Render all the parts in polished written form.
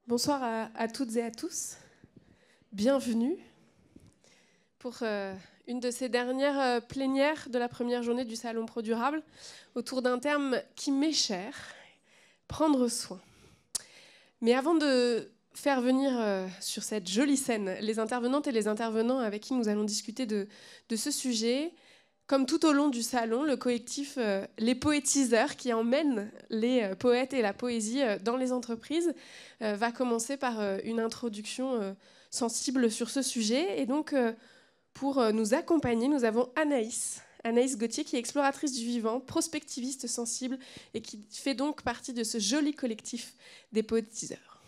Bonsoir à toutes et à tous. Bienvenue pour une de ces dernières plénières de la première journée du Salon Pro Durable autour d'un terme qui m'est cher, prendre soin. Mais avant de faire venir sur cette jolie scène les intervenantes et les intervenants avec qui nous allons discuter de ce sujet, comme tout au long du salon, le collectif Les Poétiseurs, qui emmène les poètes et la poésie dans les entreprises, va commencer par une introduction sensible sur ce sujet. Et donc, pour nous accompagner, nous avons Anaïs Gauthier, qui est exploratrice du vivant, prospectiviste sensible, et qui fait donc partie de ce joli collectif des Poétiseurs.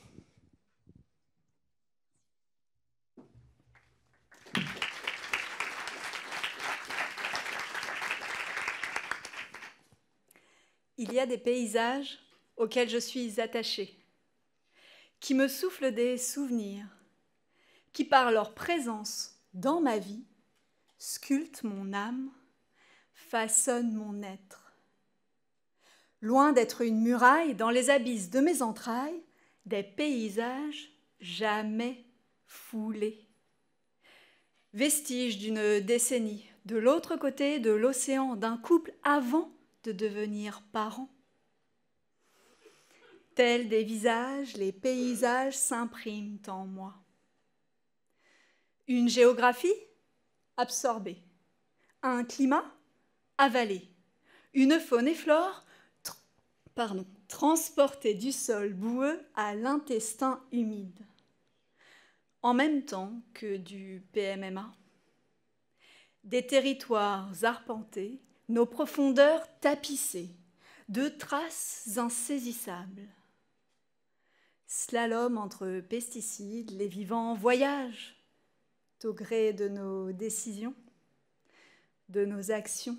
Il y a des paysages auxquels je suis attachée, qui me soufflent des souvenirs, qui par leur présence dans ma vie sculptent mon âme, façonnent mon être. Loin d'être une muraille dans les abysses de mes entrailles, des paysages jamais foulés. Vestiges d'une décennie, de l'autre côté de l'océan, d'un couple avant de devenir parents. Tels des visages, les paysages s'impriment en moi. Une géographie absorbée, un climat avalé, une faune et flore transportée du sol boueux à l'intestin humide, en même temps que du PMMA. Des territoires arpentés, nos profondeurs tapissées de traces insaisissables. Slalom entre pesticides, les vivants voyagent au gré de nos décisions, de nos actions.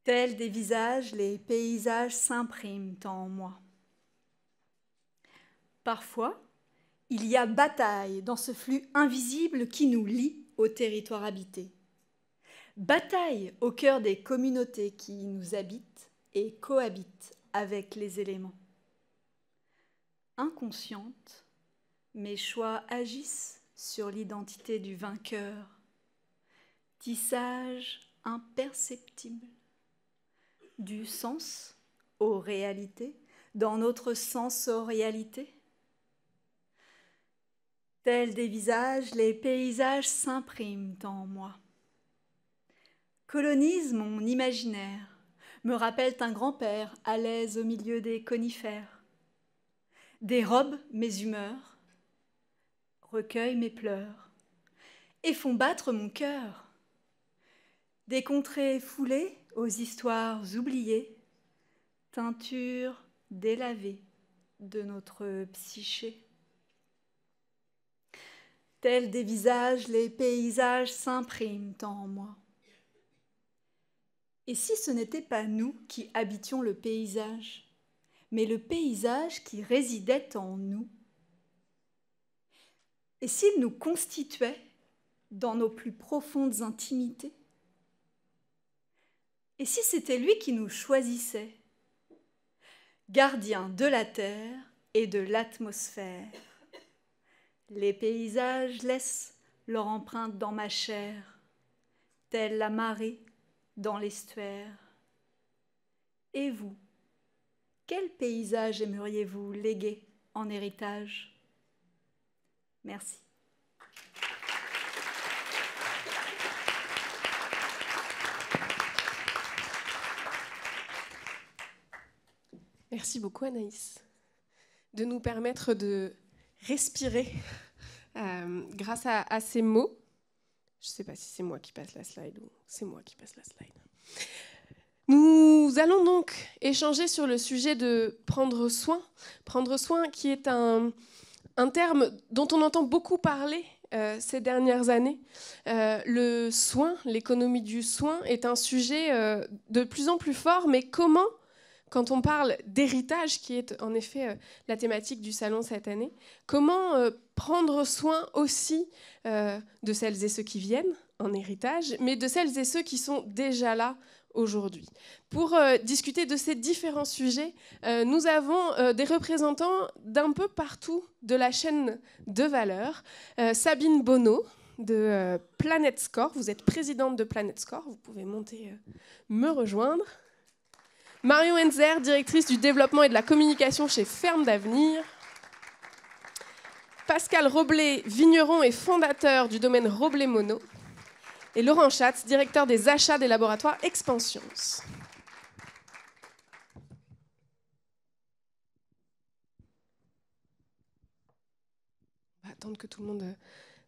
Tels des visages, les paysages s'impriment en moi. Parfois, il y a bataille dans ce flux invisible qui nous lie au territoire habité. Bataille au cœur des communautés qui nous habitent et cohabitent avec les éléments. Inconsciente, mes choix agissent sur l'identité du vainqueur. Tissage imperceptible. Du sens aux réalités, dans notre sensorialité. Tels des visages, les paysages s'impriment en moi. Colonisent mon imaginaire, me rappellent un grand-père à l'aise au milieu des conifères. Dérobent mes humeurs, recueillent mes pleurs et font battre mon cœur. Des contrées foulées aux histoires oubliées, teinture délavée de notre psyché. Tels des visages, les paysages s'impriment en moi. Et si ce n'était pas nous qui habitions le paysage, mais le paysage qui résidait en nous? Et s'il nous constituait dans nos plus profondes intimités? Et si c'était lui qui nous choisissait, gardien de la terre et de l'atmosphère? Les paysages laissent leur empreinte dans ma chair, telle la marée dans l'estuaire. Et vous, quel paysage aimeriez-vous léguer en héritage? Merci. Merci beaucoup Anaïs de nous permettre de respirer grâce à ces mots. Je ne sais pas si c'est moi qui passe la slide ou c'est moi qui passe la slide. Nous allons donc échanger sur le sujet de prendre soin. Prendre soin qui est un terme dont on entend beaucoup parler ces dernières années. Le soin, l'économie du soin est un sujet de plus en plus fort, mais comment, quand on parle d'héritage, qui est en effet la thématique du salon cette année, comment prendre soin aussi de celles et ceux qui viennent en héritage, mais de celles et ceux qui sont déjà là aujourd'hui. Pour discuter de ces différents sujets, nous avons des représentants d'un peu partout de la chaîne de valeur. Sabine Bonneau de Planet Score, vous êtes présidente de Planet Score, vous pouvez monter me rejoindre. Marion Henzer, directrice du développement et de la communication chez Ferme d'Avenir. Pascal Roblet, vigneron et fondateur du domaine Roblet-Monod. Et Laurent Schatz, directeur des achats des laboratoires Expansions. On va attendre que tout le monde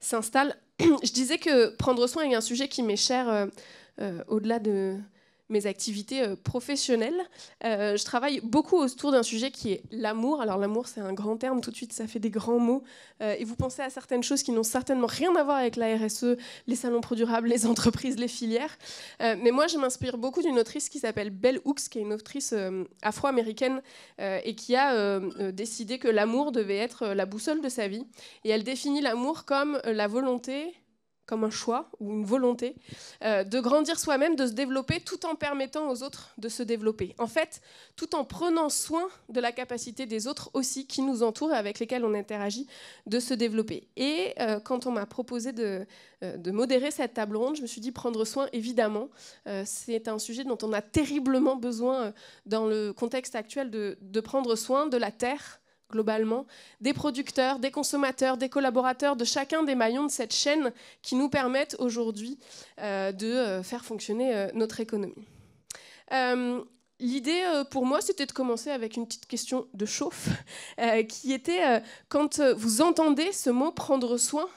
s'installe. Je disais que prendre soin est un sujet qui m'est cher au-delà de mes activités professionnelles. Je travaille beaucoup autour d'un sujet qui est l'amour. Alors l'amour, c'est un grand terme, tout de suite ça fait des grands mots. Et vous pensez à certaines choses qui n'ont certainement rien à voir avec la RSE, les salons pro-durables, les entreprises, les filières. Mais moi, je m'inspire beaucoup d'une autrice qui s'appelle Bell Hooks, qui est une autrice afro-américaine et qui a décidé que l'amour devait être la boussole de sa vie. Et elle définit l'amour comme la volonté, comme un choix ou une volonté de grandir soi-même, de se développer tout en permettant aux autres de se développer. En fait, tout en prenant soin de la capacité des autres aussi qui nous entourent et avec lesquels on interagit, de se développer. Et quand on m'a proposé de modérer cette table ronde, je me suis dit prendre soin, évidemment. C'est un sujet dont on a terriblement besoin dans le contexte actuel de prendre soin de la terre, globalement, des producteurs, des consommateurs, des collaborateurs, de chacun des maillons de cette chaîne qui nous permettent aujourd'hui de faire fonctionner notre économie. L'idée pour moi, c'était de commencer avec une petite question de chauffe, qui était, quand vous entendez ce mot « prendre soin »,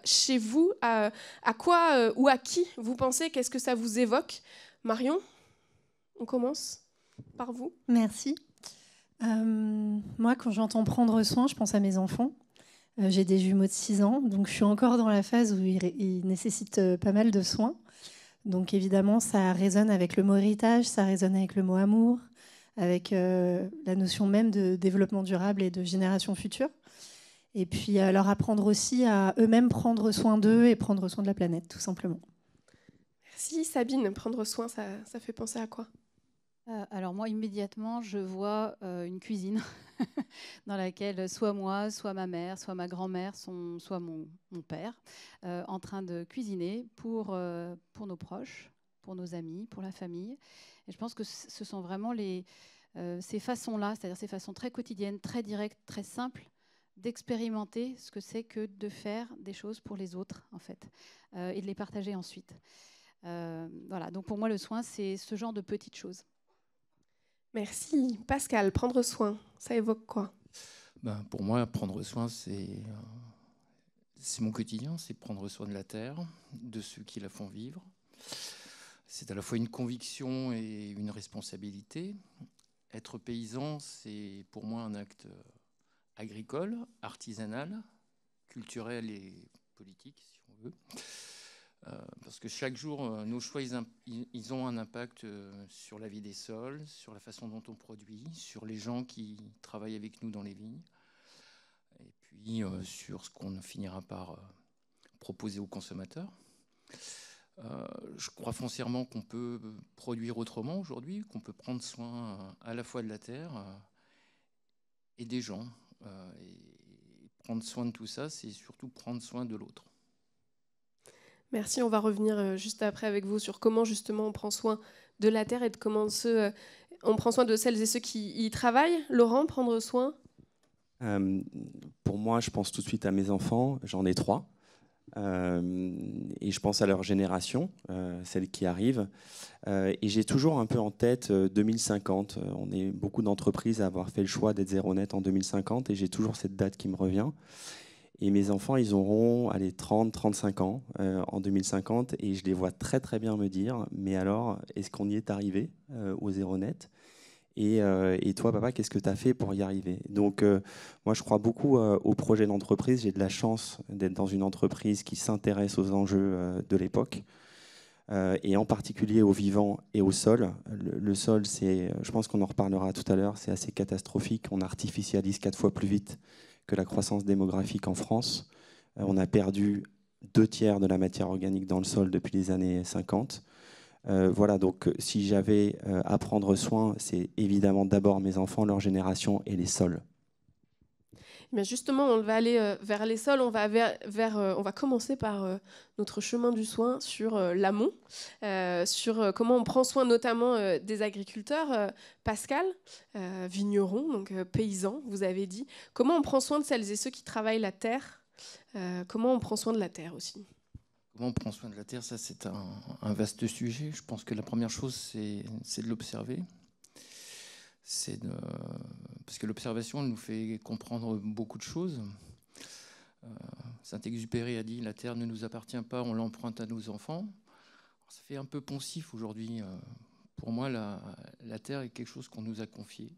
chez vous, à quoi ou à qui vous pensez, qu'est-ce que ça vous évoque? Marion, on commence par vous. Merci. Moi, quand j'entends prendre soin, je pense à mes enfants. J'ai des jumeaux de 6 ans, donc je suis encore dans la phase où ils nécessitent pas mal de soins. Donc évidemment, ça résonne avec le mot héritage, ça résonne avec le mot amour, avec la notion même de développement durable et de génération future. Et puis leur apprendre aussi à eux-mêmes prendre soin d'eux et prendre soin de la planète, tout simplement. Merci Sabine, prendre soin, ça fait penser à quoi ? Alors moi, immédiatement, je vois une cuisine dans laquelle soit moi, soit ma mère, soit ma grand-mère, soit mon père, en train de cuisiner pour nos proches, pour nos amis, pour la famille. Et je pense que ce sont vraiment ces façons-là, c'est-à-dire ces façons très quotidiennes, très directes, très simples, d'expérimenter ce que c'est que de faire des choses pour les autres, en fait, et de les partager ensuite. Voilà. Donc pour moi, le soin, c'est ce genre de petites choses. Merci. Pascal, prendre soin, ça évoque quoi ? Pour moi, prendre soin, c'est mon quotidien, c'est prendre soin de la terre, de ceux qui la font vivre. C'est à la fois une conviction et une responsabilité. Être paysan, c'est pour moi un acte agricole, artisanal, culturel et politique, si on veut. Parce que chaque jour, nos choix, ils ont un impact sur la vie des sols, sur la façon dont on produit, sur les gens qui travaillent avec nous dans les vignes, et puis sur ce qu'on finira par proposer aux consommateurs. Je crois foncièrement qu'on peut produire autrement aujourd'hui, qu'on peut prendre soin à la fois de la terre et des gens. Et prendre soin de tout ça, c'est surtout prendre soin de l'autre. Merci, on va revenir juste après avec vous sur comment justement on prend soin de la terre et de comment on prend soin de celles et ceux qui y travaillent. Laurent, prendre soin ? Pour moi, je pense tout de suite à mes enfants, j'en ai 3. Et je pense à leur génération, celle qui arrive. Et j'ai toujours un peu en tête 2050. On est beaucoup d'entreprises à avoir fait le choix d'être zéro net en 2050 et j'ai toujours cette date qui me revient. Et mes enfants, ils auront 30, 35 ans en 2050 et je les vois très très bien me dire « Mais alors, est-ce qu'on y est arrivé au zéro net ? Et toi, papa, qu'est-ce que tu as fait pour y arriver ?» Donc, moi, je crois beaucoup au projet d'entreprise. J'ai de la chance d'être dans une entreprise qui s'intéresse aux enjeux de l'époque, et en particulier au vivant et au sol. Le sol, je pense qu'on en reparlera tout à l'heure, c'est assez catastrophique. On artificialise 4 fois plus vite que la croissance démographique en France. On a perdu 2/3 de la matière organique dans le sol depuis les années 50. Voilà, donc si j'avais à prendre soin, c'est évidemment d'abord mes enfants, leur génération et les sols. Mais justement, on va aller vers les sols, on va commencer par notre chemin du soin sur l'amont, sur comment on prend soin notamment des agriculteurs. Pascal, vigneron, donc paysan, vous avez dit. Comment on prend soin de celles et ceux qui travaillent la terre, comment on prend soin de la terre aussi? Comment on prend soin de la terre, ça c'est un vaste sujet. Je pense que la première chose, c'est de l'observer. Parce que l'observation nous fait comprendre beaucoup de choses. Saint-Exupéry a dit « La terre ne nous appartient pas, on l'emprunte à nos enfants ». Ça fait un peu poncif aujourd'hui. Pour moi, la terre est quelque chose qu'on nous a confié.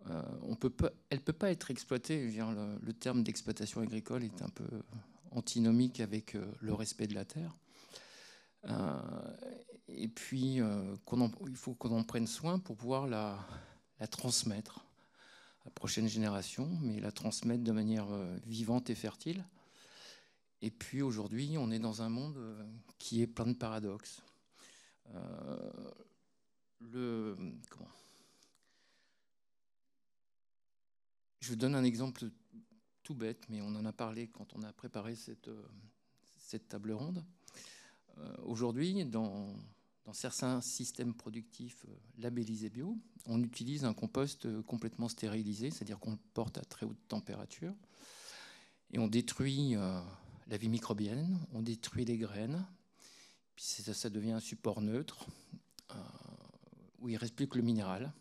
Elle ne peut pas être exploitée. Je veux dire, le terme d'exploitation agricole est un peu antinomique avec le respect de la terre. Et puis, il faut qu'on en prenne soin pour pouvoir la transmettre à la prochaine génération, mais la transmettre de manière vivante et fertile. Et puis aujourd'hui, on est dans un monde qui est plein de paradoxes. Je vous donne un exemple tout bête, mais on en a parlé quand on a préparé cette table ronde. Aujourd'hui, dans certains systèmes productifs labellisés bio, on utilise un compost complètement stérilisé, c'est-à-dire qu'on le porte à très haute température, et on détruit la vie microbienne, on détruit les graines, puis ça devient un support neutre, où il ne reste plus que le minéral,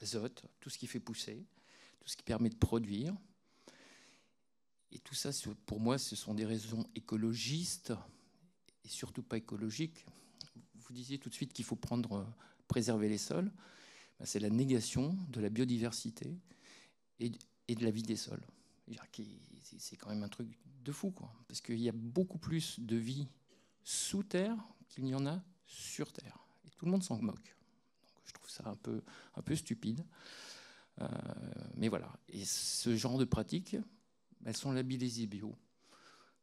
l'azote, tout ce qui fait pousser, tout ce qui permet de produire. Et tout ça, pour moi, ce sont des raisons écologistes, et surtout pas écologiques. Vous disiez tout de suite qu'il faut préserver les sols. C'est la négation de la biodiversité et de la vie des sols. C'est quand même un truc de fou, quoi. Parce qu'il y a beaucoup plus de vie sous terre qu'il n'y en a sur terre. Et tout le monde s'en moque. Donc, je trouve ça un peu stupide. Mais voilà. Et ce genre de pratiques, elles sont labellisées bio.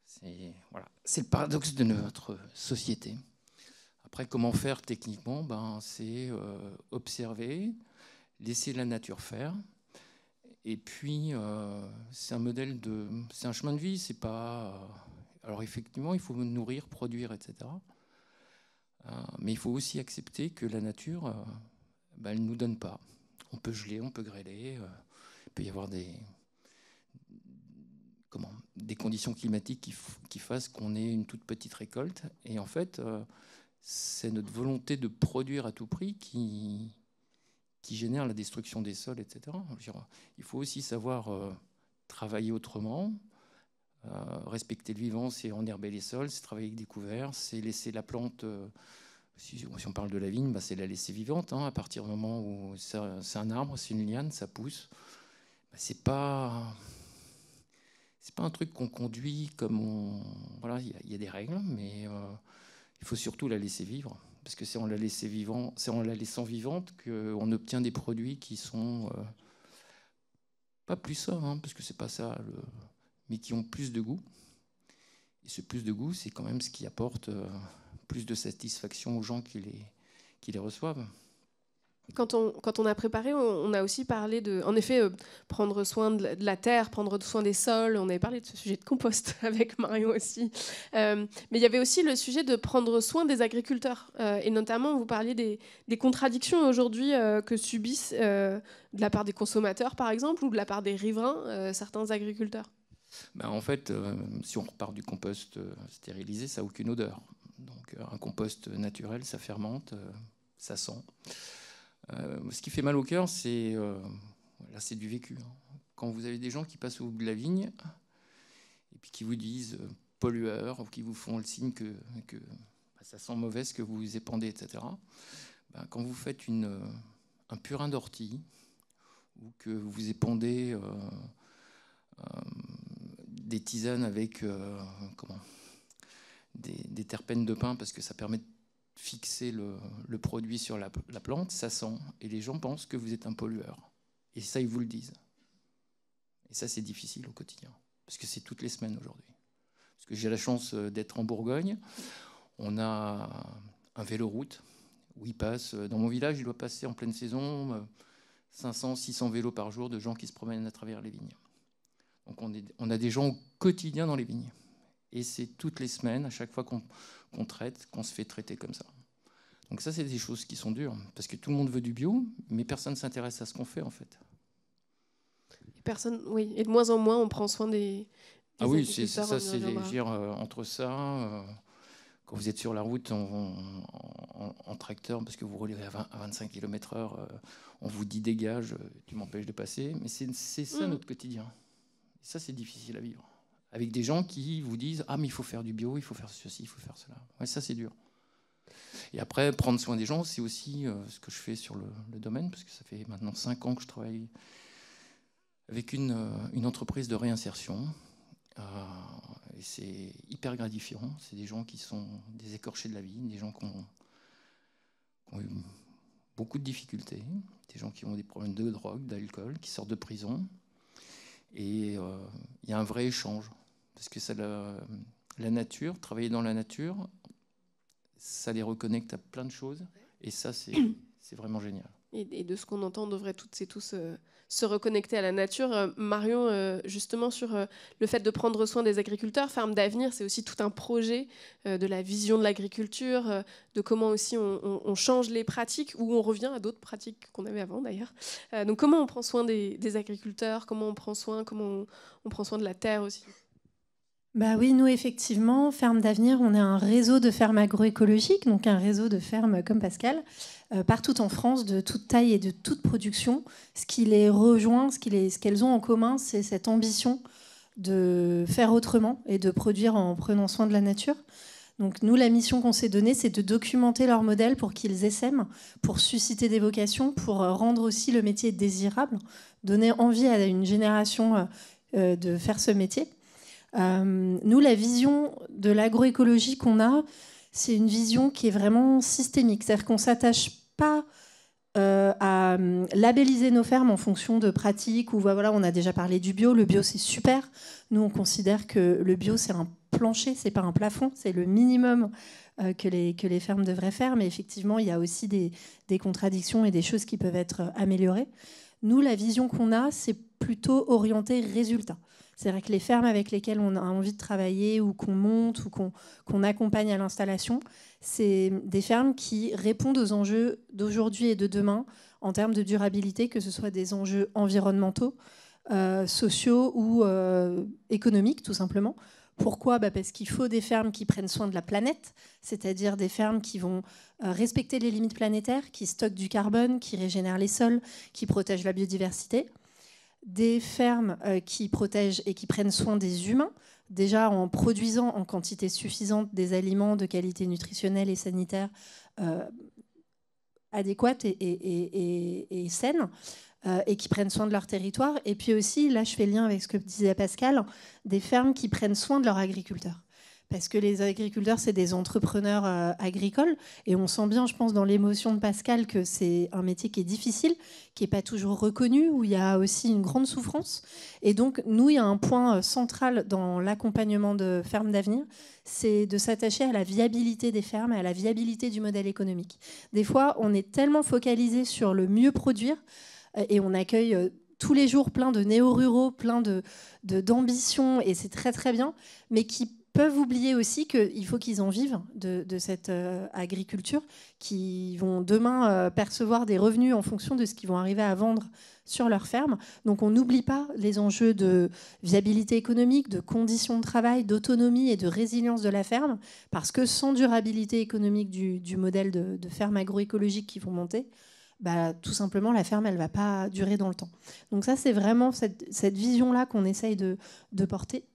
C'est le paradoxe de notre société. Après, comment faire techniquement? C'est observer, laisser la nature faire. Et puis, c'est un chemin de vie. C'est pas. Alors effectivement, il faut nourrir, produire, etc. Mais il faut aussi accepter que la nature, elle ne nous donne pas. On peut geler, on peut grêler. Il peut y avoir des conditions climatiques qui fassent qu'on ait une toute petite récolte. Et en fait, c'est notre volonté de produire à tout prix qui génère la destruction des sols, etc. Il faut aussi savoir travailler autrement. Respecter le vivant, c'est enherber les sols, c'est travailler avec des couverts, c'est laisser la plante, si on parle de la vigne, c'est la laisser vivante. À partir du moment où c'est un arbre, c'est une liane, ça pousse. C'est pas un truc qu'on conduit comme Voilà, il y a des règles, mais il faut surtout la laisser vivre. Parce que c'est en la laissant vivante qu'on obtient des produits qui sont pas plus sains, parce que c'est pas ça, mais qui ont plus de goût. Et ce plus de goût, c'est quand même ce qui apporte plus de satisfaction aux gens qui les reçoivent. Quand on a préparé, on a aussi parlé de, en effet, prendre soin de la terre, prendre soin des sols. On avait parlé de ce sujet de compost avec Marion aussi. Mais il y avait aussi le sujet de prendre soin des agriculteurs. Et notamment, vous parliez des contradictions aujourd'hui que subissent de la part des consommateurs, par exemple, ou de la part des riverains, certains agriculteurs. En fait, si on repart du compost stérilisé, ça n'a aucune odeur. Donc un compost naturel, ça fermente, ça sent. Ce qui fait mal au cœur, c'est du vécu. Quand vous avez des gens qui passent au bout de la vigne et puis qui vous disent pollueur, ou qui vous font le signe que ça sent mauvais ce que vous épandez, etc. Quand vous faites un purin d'ortie ou que vous épandez des tisanes avec des terpènes de pin, parce que ça permet de fixer le produit sur la plante, ça sent. Et les gens pensent que vous êtes un pollueur. Et ça, ils vous le disent. Et ça, c'est difficile au quotidien. Parce que c'est toutes les semaines aujourd'hui. Parce que j'ai la chance d'être en Bourgogne. On a un véloroute où il passe. Dans mon village, il doit passer en pleine saison 500, 600 vélos par jour de gens qui se promènent à travers les vignes. Donc on a des gens au quotidien dans les vignes. Et c'est toutes les semaines, à chaque fois qu'on traite, qu'on se fait traiter comme ça. Donc ça, c'est des choses qui sont dures, parce que tout le monde veut du bio, mais personne ne s'intéresse à ce qu'on fait, en fait. Oui, et de moins en moins, on prend soin des ah oui, c'est ça, c'est dire entre ça, quand vous êtes sur la route en tracteur, parce que vous roulez à 25 km/h, on vous dit dégage, tu m'empêches de passer, mais c'est ça notre quotidien. Et ça, c'est difficile à vivre. Avec des gens qui vous disent « Ah, mais il faut faire du bio, il faut faire ceci, il faut faire cela. » Ouais, ça, c'est dur. Et après, prendre soin des gens, c'est aussi ce que je fais sur le domaine, parce que ça fait maintenant 5 ans que je travaille avec une entreprise de réinsertion. Et c'est hyper gratifiant. C'est des gens qui sont des écorchés de la vie, des gens qui ont eu beaucoup de difficultés, des gens qui ont des problèmes de drogue, d'alcool, qui sortent de prison. Et il y a un vrai échange. Parce que ça, la nature, travailler dans la nature, ça les reconnecte à plein de choses. Et ça, c'est vraiment génial. Et de ce qu'on entend, on devrait toutes et tous se reconnecter à la nature. Marion, justement, sur le fait de prendre soin des agriculteurs, Ferme d'Avenir, c'est aussi tout un projet de la vision de l'agriculture, de comment aussi on change les pratiques, ou on revient à d'autres pratiques qu'on avait avant d'ailleurs. Donc comment on prend soin des agriculteurs, comment on prend soin de la terre aussi. Bah oui, nous, effectivement, Ferme d'Avenir, on est un réseau de fermes agroécologiques, donc un réseau de fermes comme Pascal, partout en France, de toute taille et de toute production. Ce qui les rejoint, ce qu'elles ont en commun, c'est cette ambition de faire autrement et de produire en prenant soin de la nature. Donc nous, la mission qu'on s'est donnée, c'est de documenter leur modèle pour qu'ils essaiment, pour susciter des vocations, pour rendre aussi le métier désirable, donner envie à une génération de faire ce métier. Nous, la vision de l'agroécologie qu'on a, c'est une vision qui est vraiment systémique. C'est-à-dire qu'on ne s'attache pas à labelliser nos fermes en fonction de pratiques. Ou voilà, on a déjà parlé du bio. Le bio, c'est super. Nous, on considère que le bio, c'est un plancher, c'est pas un plafond. C'est le minimum que les fermes devraient faire. Mais effectivement, il y a aussi des contradictions et des choses qui peuvent être améliorées. Nous, la vision qu'on a, c'est plutôt orienté résultat. C'est vrai que les fermes avec lesquelles on a envie de travailler ou qu'on monte ou qu'on accompagne à l'installation, c'est des fermes qui répondent aux enjeux d'aujourd'hui et de demain en termes de durabilité, que ce soit des enjeux environnementaux, sociaux ou économiques, tout simplement. Pourquoi ? Parce qu'il faut des fermes qui prennent soin de la planète, c'est-à-dire des fermes qui vont respecter les limites planétaires, qui stockent du carbone, qui régénèrent les sols, qui protègent la biodiversité. Des fermes qui protègent et qui prennent soin des humains, déjà en produisant en quantité suffisante des aliments de qualité nutritionnelle et sanitaire adéquate et saine, et qui prennent soin de leur territoire. Et puis aussi, là je fais le lien avec ce que disait Pascal, des fermes qui prennent soin de leurs agriculteurs. Parce que les agriculteurs, c'est des entrepreneurs agricoles. Et on sent bien, je pense, dans l'émotion de Pascal, que c'est un métier qui est difficile, qui n'est pas toujours reconnu, où il y a aussi une grande souffrance. Et donc, nous, il y a un point central dans l'accompagnement de Ferme d'Avenir, c'est de s'attacher à la viabilité des fermes et à la viabilité du modèle économique. Des fois, on est tellement focalisé sur le mieux produire, et on accueille tous les jours plein de néo-ruraux, plein d'ambitions, et c'est très très bien, mais qui peuvent oublier aussi qu'il faut qu'ils en vivent de cette agriculture, qui vont demain percevoir des revenus en fonction de ce qu'ils vont arriver à vendre sur leur ferme. Donc on n'oublie pas les enjeux de viabilité économique, de conditions de travail, d'autonomie et de résilience de la ferme, parce que sans durabilité économique du modèle de ferme agroécologique qu'ils vont monter, tout simplement, la ferme, elle ne va pas durer dans le temps. Donc ça, c'est vraiment cette vision-là qu'on essaye de porter,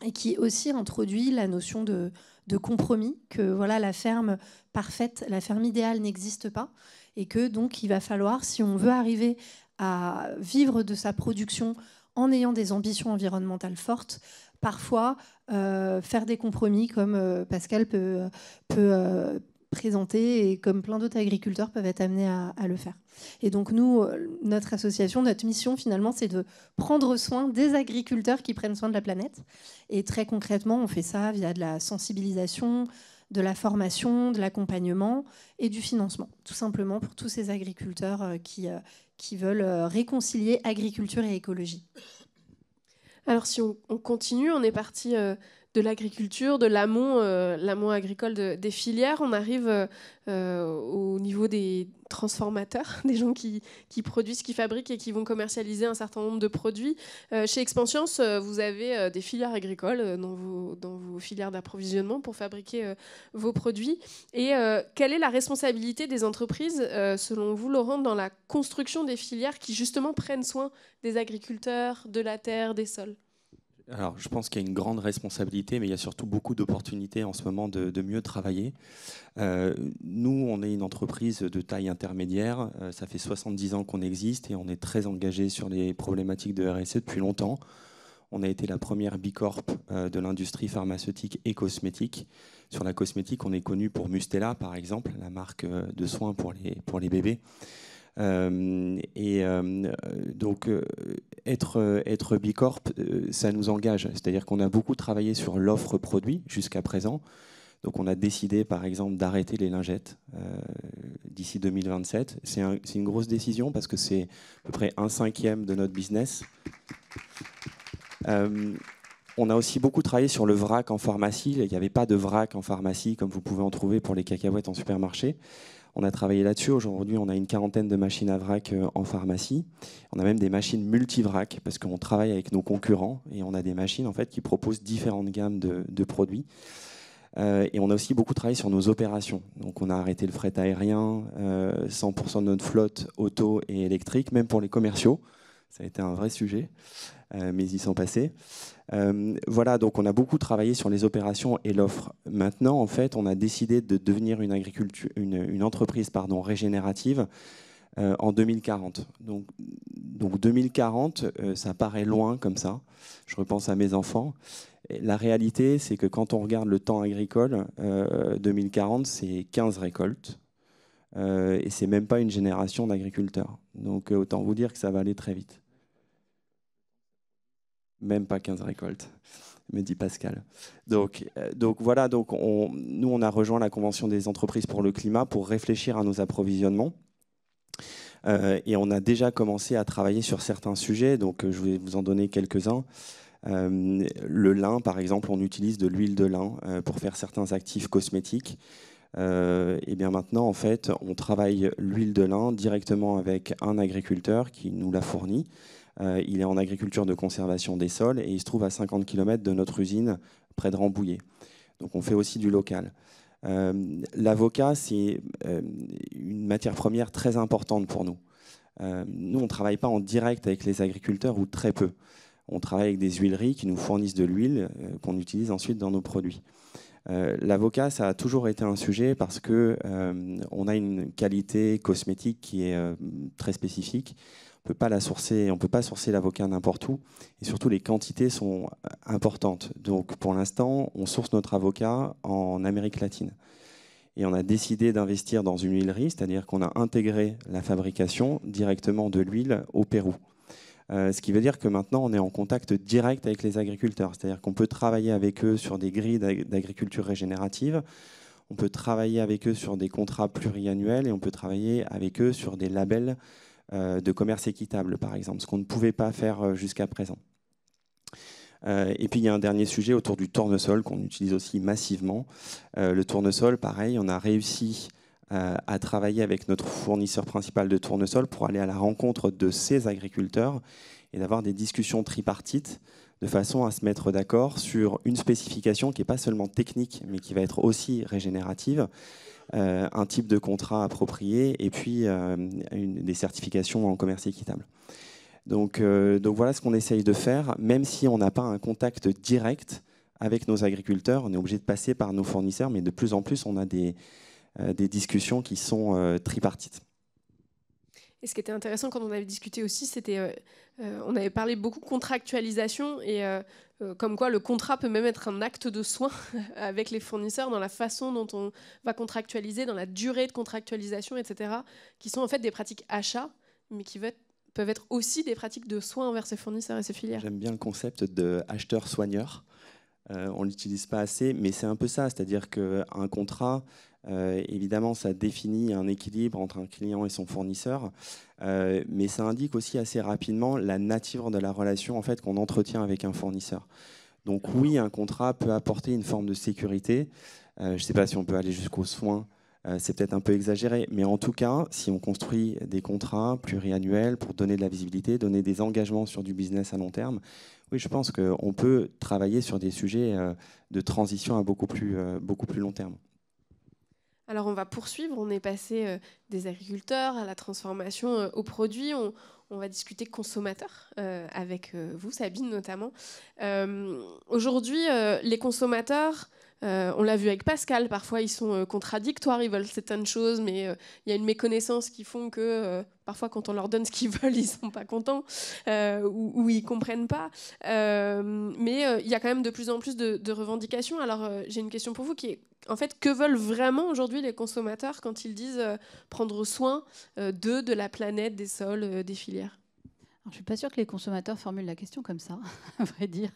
et qui aussi introduit la notion de compromis, que voilà, la ferme parfaite, la ferme idéale n'existe pas, et que donc il va falloir, si on veut arriver à vivre de sa production en ayant des ambitions environnementales fortes, parfois faire des compromis comme Pascal peut présenter et comme plein d'autres agriculteurs peuvent être amenés à le faire. Et donc nous, notre association, notre mission finalement, c'est de prendre soin des agriculteurs qui prennent soin de la planète. Et très concrètement, on fait ça via de la sensibilisation, de la formation, de l'accompagnement et du financement, tout simplement pour tous ces agriculteurs qui veulent réconcilier agriculture et écologie. Alors si on continue, on est parti de l'agriculture, de l'amont agricole des filières, on arrive au niveau des transformateurs, des gens qui produisent, qui fabriquent et qui vont commercialiser un certain nombre de produits. Chez Expanscience, vous avez des filières agricoles dans vos filières d'approvisionnement pour fabriquer vos produits. Et quelle est la responsabilité des entreprises, selon vous, Laurent, dans la construction des filières qui justement prennent soin des agriculteurs, de la terre, des sols ? Alors, je pense qu'il y a une grande responsabilité, mais il y a surtout beaucoup d'opportunités en ce moment de mieux travailler. Nous, on est une entreprise de taille intermédiaire. Ça fait 70 ans qu'on existe et on est très engagé sur les problématiques de RSE depuis longtemps. On a été la première Bicorp de l'industrie pharmaceutique et cosmétique. Sur la cosmétique, on est connu pour Mustela, par exemple, la marque de soins pour les bébés. Donc être Bicorp, ça nous engage, c'est-à-dire qu'on a beaucoup travaillé sur l'offre produit jusqu'à présent. Donc on a décidé par exemple d'arrêter les lingettes d'ici 2027. C'est une grosse décision parce que c'est à peu près 1/5 de notre business. On a aussi beaucoup travaillé sur le vrac en pharmacie. Il n'y avait pas de vrac en pharmacie comme vous pouvez en trouver pour les cacahuètes en supermarché. On a travaillé là-dessus. Aujourd'hui, on a une 40aine de machines à vrac en pharmacie. On a même des machines multi-vrac parce qu'on travaille avec nos concurrents et on a des machines en fait, qui proposent différentes gammes de produits. Et on a aussi beaucoup travaillé sur nos opérations. Donc on a arrêté le fret aérien, 100% de notre flotte auto et électrique, même pour les commerciaux. Ça a été un vrai sujet, mais ils y sont passés. Voilà, donc on a beaucoup travaillé sur les opérations et l'offre. Maintenant, en fait, on a décidé de devenir une entreprise régénérative en 2040. Donc 2040, ça paraît loin comme ça. Je repense à mes enfants. Et la réalité, c'est que quand on regarde le temps agricole, 2040, c'est 15 récoltes. Et c'est même pas une génération d'agriculteurs. Donc autant vous dire que ça va aller très vite. Même pas 15 récoltes, me dit Pascal. Donc voilà, nous on a rejoint la Convention des entreprises pour le climat pour réfléchir à nos approvisionnements. Et on a déjà commencé à travailler sur certains sujets, donc je vais vous en donner quelques-uns. Le lin, par exemple, on utilise de l'huile de lin pour faire certains actifs cosmétiques. Et bien maintenant, en fait, on travaille l'huile de lin directement avec un agriculteur qui nous la fournit. Il est en agriculture de conservation des sols et il se trouve à 50 km de notre usine près de Rambouillet. Donc on fait aussi du local. L'avocat, c'est une matière première très importante pour nous. Nous, on ne travaille pas en direct avec les agriculteurs ou très peu. On travaille avec des huileries qui nous fournissent de l'huile qu'on utilise ensuite dans nos produits. L'avocat, ça a toujours été un sujet parce qu'on a une qualité cosmétique qui est très spécifique. On ne peut pas sourcer l'avocat n'importe où. Et surtout, les quantités sont importantes. Donc, pour l'instant, on source notre avocat en Amérique latine. Et on a décidé d'investir dans une huilerie, c'est-à-dire qu'on a intégré la fabrication directement de l'huile au Pérou. Ce qui veut dire que maintenant, on est en contact direct avec les agriculteurs. C'est-à-dire qu'on peut travailler avec eux sur des grilles d'agriculture régénérative. On peut travailler avec eux sur des contrats pluriannuels et on peut travailler avec eux sur des labels de commerce équitable, par exemple, ce qu'on ne pouvait pas faire jusqu'à présent. Et puis, il y a un dernier sujet autour du tournesol qu'on utilise aussi massivement. Le tournesol, pareil, on a réussi à travailler avec notre fournisseur principal de tournesol pour aller à la rencontre de ces agriculteurs et d'avoir des discussions tripartites de façon à se mettre d'accord sur une spécification qui n'est pas seulement technique, mais qui va être aussi régénérative, un type de contrat approprié et puis des certifications en commerce équitable. Donc voilà ce qu'on essaye de faire, même si on n'a pas un contact direct avec nos agriculteurs, on est obligé de passer par nos fournisseurs, mais de plus en plus on a des discussions qui sont tripartites. Et ce qui était intéressant quand on avait discuté aussi, c'était on avait parlé beaucoup de contractualisation et comme quoi le contrat peut même être un acte de soin avec les fournisseurs dans la façon dont on va contractualiser, dans la durée de contractualisation, etc., qui sont en fait des pratiques achats, mais qui peuvent être aussi des pratiques de soins envers ses fournisseurs et ses filières. J'aime bien le concept de acheteur-soigneur. on ne l'utilise pas assez, mais c'est un peu ça, c'est-à-dire qu'un contrat, évidemment, ça définit un équilibre entre un client et son fournisseur, mais ça indique aussi assez rapidement la nature de la relation en fait, qu'on entretient avec un fournisseur. Donc oui, un contrat peut apporter une forme de sécurité. Je ne sais pas si on peut aller jusqu'aux soins, c'est peut-être un peu exagéré, mais en tout cas, si on construit des contrats pluriannuels pour donner de la visibilité, donner des engagements sur du business à long terme, oui, je pense qu'on peut travailler sur des sujets de transition à beaucoup plus long terme. Alors on va poursuivre, on est passé des agriculteurs à la transformation aux produits, on va discuter consommateurs avec vous, Sabine notamment. Aujourd'hui, les consommateurs, on l'a vu avec Pascal, parfois ils sont contradictoires, ils veulent certaines choses, mais il y a une méconnaissance qui font que parfois quand on leur donne ce qu'ils veulent, ils ne sont pas contents ou ils ne comprennent pas. Mais il y a quand même de plus en plus de revendications. Alors j'ai une question pour vous qui est, en fait, que veulent vraiment aujourd'hui les consommateurs quand ils disent prendre soin de la planète, des sols, des filières? Alors, je ne suis pas sûre que les consommateurs formulent la question comme ça, à vrai dire.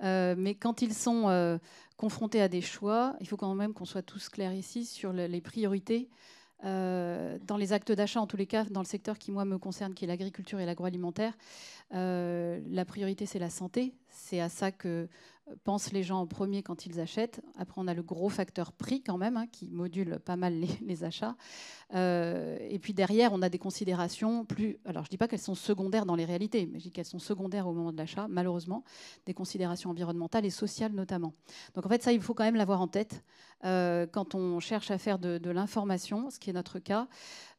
Mais quand ils sont confrontés à des choix, il faut quand même qu'on soit tous clairs ici sur les priorités. Dans les actes d'achat, en tous les cas, dans le secteur qui, moi, me concerne, qui est l'agriculture et l'agroalimentaire, la priorité, c'est la santé. C'est à ça que pensent les gens en premier quand ils achètent. Après, on a le gros facteur prix quand même, hein, qui module pas mal les achats. Et puis derrière, on a des considérations plus... Alors, je ne dis pas qu'elles sont secondaires dans les réalités, mais je dis qu'elles sont secondaires au moment de l'achat, malheureusement, des considérations environnementales et sociales notamment. Donc en fait, ça, il faut quand même l'avoir en tête quand on cherche à faire de l'information, ce qui est notre cas.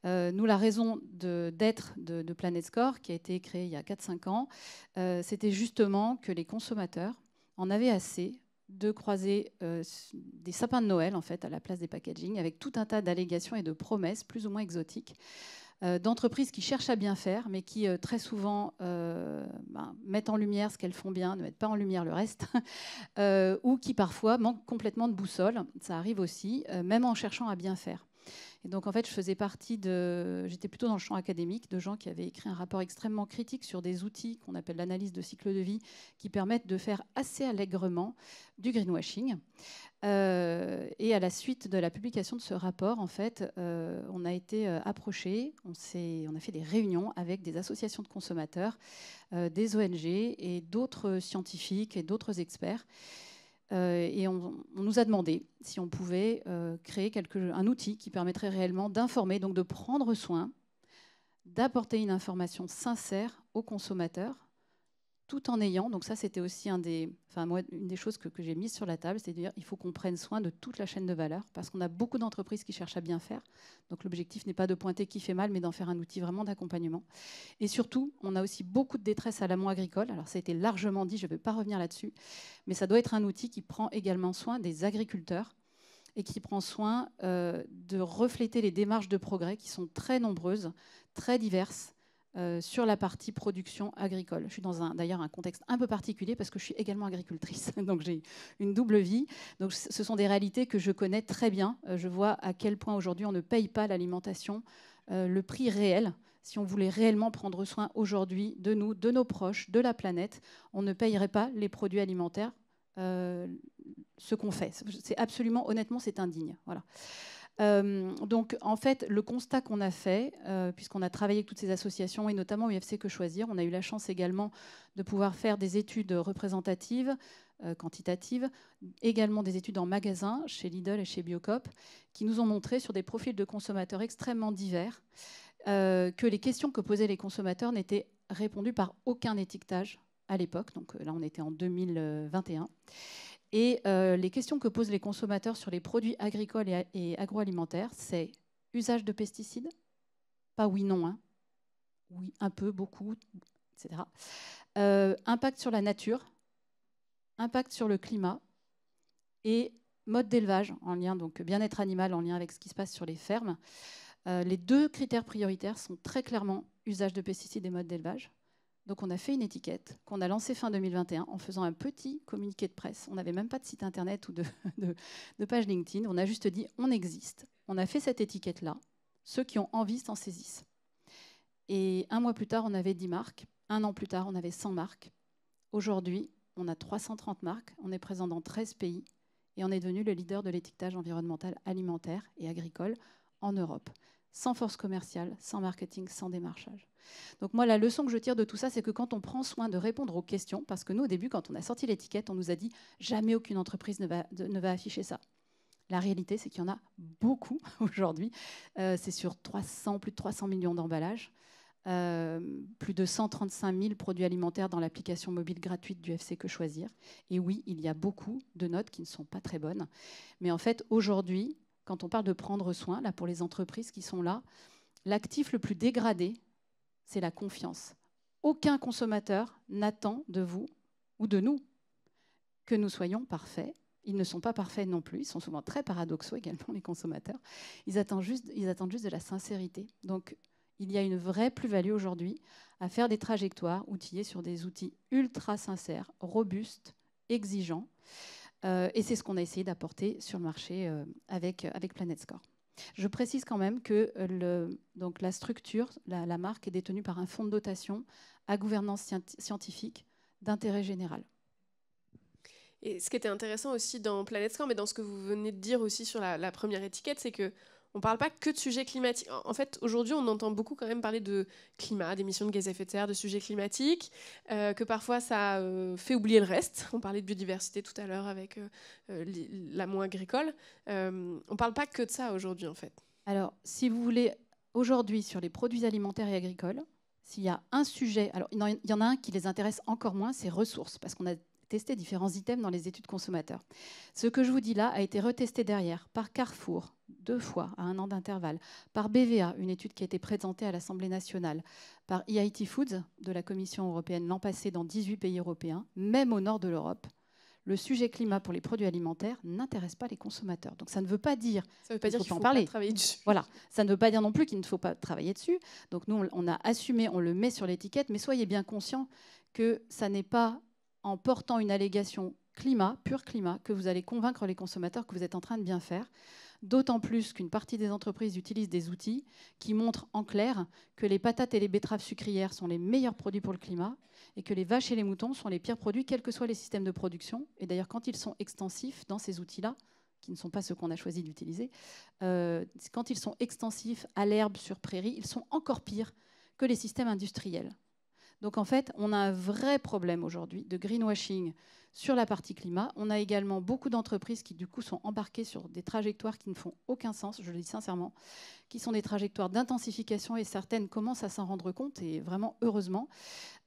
Nous, la raison d'être de Planet Score, qui a été créée il y a 4-5 ans, c'était justement que les consommateurs en avaient assez de croiser des sapins de Noël en fait, à la place des packaging, avec tout un tas d'allégations et de promesses plus ou moins exotiques d'entreprises qui cherchent à bien faire, mais qui très souvent mettent en lumière ce qu'elles font bien, ne mettent pas en lumière le reste, ou qui parfois manquent complètement de boussole. Ça arrive aussi, même en cherchant à bien faire. Et donc, en fait, j'étais plutôt dans le champ académique, de gens qui avaient écrit un rapport extrêmement critique sur des outils qu'on appelle l'analyse de cycle de vie, qui permettent de faire assez allègrement du greenwashing. Et à la suite de la publication de ce rapport, en fait, on a été approchés, on a fait des réunions avec des associations de consommateurs, des ONG et d'autres scientifiques et d'autres experts. Et on nous a demandé si on pouvait créer un outil qui permettrait réellement d'informer, donc de prendre soin, d'apporter une information sincère aux consommateurs, tout en ayant, donc ça c'était aussi une des choses que j'ai mises sur la table, c'est-à-dire il faut qu'on prenne soin de toute la chaîne de valeur, parce qu'on a beaucoup d'entreprises qui cherchent à bien faire. Donc l'objectif n'est pas de pointer qui fait mal, mais d'en faire un outil vraiment d'accompagnement. Et surtout, on a aussi beaucoup de détresse à l'amont agricole. Alors ça a été largement dit, je ne vais pas revenir là-dessus, mais ça doit être un outil qui prend également soin des agriculteurs et qui prend soin de refléter les démarches de progrès qui sont très nombreuses, très diverses, sur la partie production agricole. Je suis dans d'ailleurs un contexte un peu particulier parce que je suis également agricultrice, donc j'ai une double vie. Donc ce sont des réalités que je connais très bien. Je vois à quel point aujourd'hui on ne paye pas l'alimentation, le prix réel. Si on voulait réellement prendre soin aujourd'hui de nous, de nos proches, de la planète, on ne payerait pas les produits alimentaires, ce qu'on fait. C'est absolument, honnêtement, c'est indigne. Voilà. Donc, en fait, le constat qu'on a fait, puisqu'on a travaillé avec toutes ces associations, et notamment UFC Que Choisir, on a eu la chance également de pouvoir faire des études représentatives, quantitatives, également des études en magasin, chez Lidl et chez Biocoop, qui nous ont montré sur des profils de consommateurs extrêmement divers que les questions que posaient les consommateurs n'étaient répondues par aucun étiquetage à l'époque. Donc là, on était en 2021. Et les questions que posent les consommateurs sur les produits agricoles et agroalimentaires, c'est usage de pesticides, pas oui, non, hein. Oui, un peu, beaucoup, etc. Impact sur la nature, impact sur le climat et mode d'élevage en lien, donc bien-être animal en lien avec ce qui se passe sur les fermes. Les deux critères prioritaires sont très clairement usage de pesticides et mode d'élevage. Donc on a fait une étiquette qu'on a lancée fin 2021 en faisant un petit communiqué de presse. On n'avait même pas de site internet ou de page LinkedIn. On a juste dit on existe. On a fait cette étiquette-là. Ceux qui ont envie s'en saisissent. Et 1 mois plus tard, on avait 10 marques. 1 an plus tard, on avait 100 marques. Aujourd'hui, on a 330 marques, on est présent dans 13 pays et on est devenu le leader de l'étiquetage environnemental alimentaire et agricole en Europe. Sans force commerciale, sans marketing, sans démarchage. Donc moi, la leçon que je tire de tout ça, c'est que quand on prend soin de répondre aux questions, parce que nous, au début, quand on a sorti l'étiquette, on nous a dit « jamais aucune entreprise ne va afficher ça ». La réalité, c'est qu'il y en a beaucoup aujourd'hui. C'est sur plus de 300 millions d'emballages. Plus de 135 000 produits alimentaires dans l'application mobile gratuite du FC Que Choisir. Et oui, il y a beaucoup de notes qui ne sont pas très bonnes. Mais en fait, aujourd'hui, quand on parle de prendre soin, là, pour les entreprises qui sont là, l'actif le plus dégradé, c'est la confiance. Aucun consommateur n'attend de vous ou de nous que nous soyons parfaits. Ils ne sont pas parfaits non plus. Ils sont souvent très paradoxaux également, les consommateurs. Ils attendent juste de la sincérité. Donc, il y a une vraie plus-value aujourd'hui à faire des trajectoires outillées sur des outils ultra sincères, robustes, exigeants. Et c'est ce qu'on a essayé d'apporter sur le marché avec Planet Score. Je précise quand même que donc la structure, la marque est détenue par un fonds de dotation à gouvernance scientifique d'intérêt général. Et ce qui était intéressant aussi dans Planet Score, mais dans ce que vous venez de dire aussi sur la première étiquette, c'est que on ne parle pas que de sujets climatiques. En fait, aujourd'hui, on entend beaucoup quand même parler de climat, d'émissions de gaz à effet de serre, de sujets climatiques, que parfois ça fait oublier le reste. On parlait de biodiversité tout à l'heure avec l'amont agricole. On ne parle pas que de ça aujourd'hui, en fait. Alors, si vous voulez, aujourd'hui, sur les produits alimentaires et agricoles, s'il y a un sujet, alors il y en a un qui les intéresse encore moins, c'est ressources, parce qu'on a testé différents items dans les études consommateurs. Ce que je vous dis là a été retesté derrière par Carrefour, 2 fois à 1 an d'intervalle, par BVA, une étude qui a été présentée à l'Assemblée nationale, par EIT Foods de la Commission européenne l'an passé dans 18 pays européens, même au nord de l'Europe. Le sujet climat pour les produits alimentaires n'intéresse pas les consommateurs. Donc ça ne veut pas dire qu'il ne faut pas travailler dessus. Voilà, ça ne veut pas dire non plus qu'il ne faut pas travailler dessus. Donc nous, on a assumé, on le met sur l'étiquette, mais soyez bien conscients que ça n'est pas en portant une allégation climat, pur climat, que vous allez convaincre les consommateurs que vous êtes en train de bien faire. D'autant plus qu'une partie des entreprises utilisent des outils qui montrent en clair que les patates et les betteraves sucrières sont les meilleurs produits pour le climat et que les vaches et les moutons sont les pires produits, quels que soient les systèmes de production. Et d'ailleurs, quand ils sont extensifs dans ces outils-là, qui ne sont pas ceux qu'on a choisi d'utiliser, quand ils sont extensifs à l'herbe sur prairie, ils sont encore pires que les systèmes industriels. Donc en fait, on a un vrai problème aujourd'hui de greenwashing sur la partie climat. On a également beaucoup d'entreprises qui du coup sont embarquées sur des trajectoires qui ne font aucun sens, je le dis sincèrement, qui sont des trajectoires d'intensification et certaines commencent à s'en rendre compte et vraiment heureusement.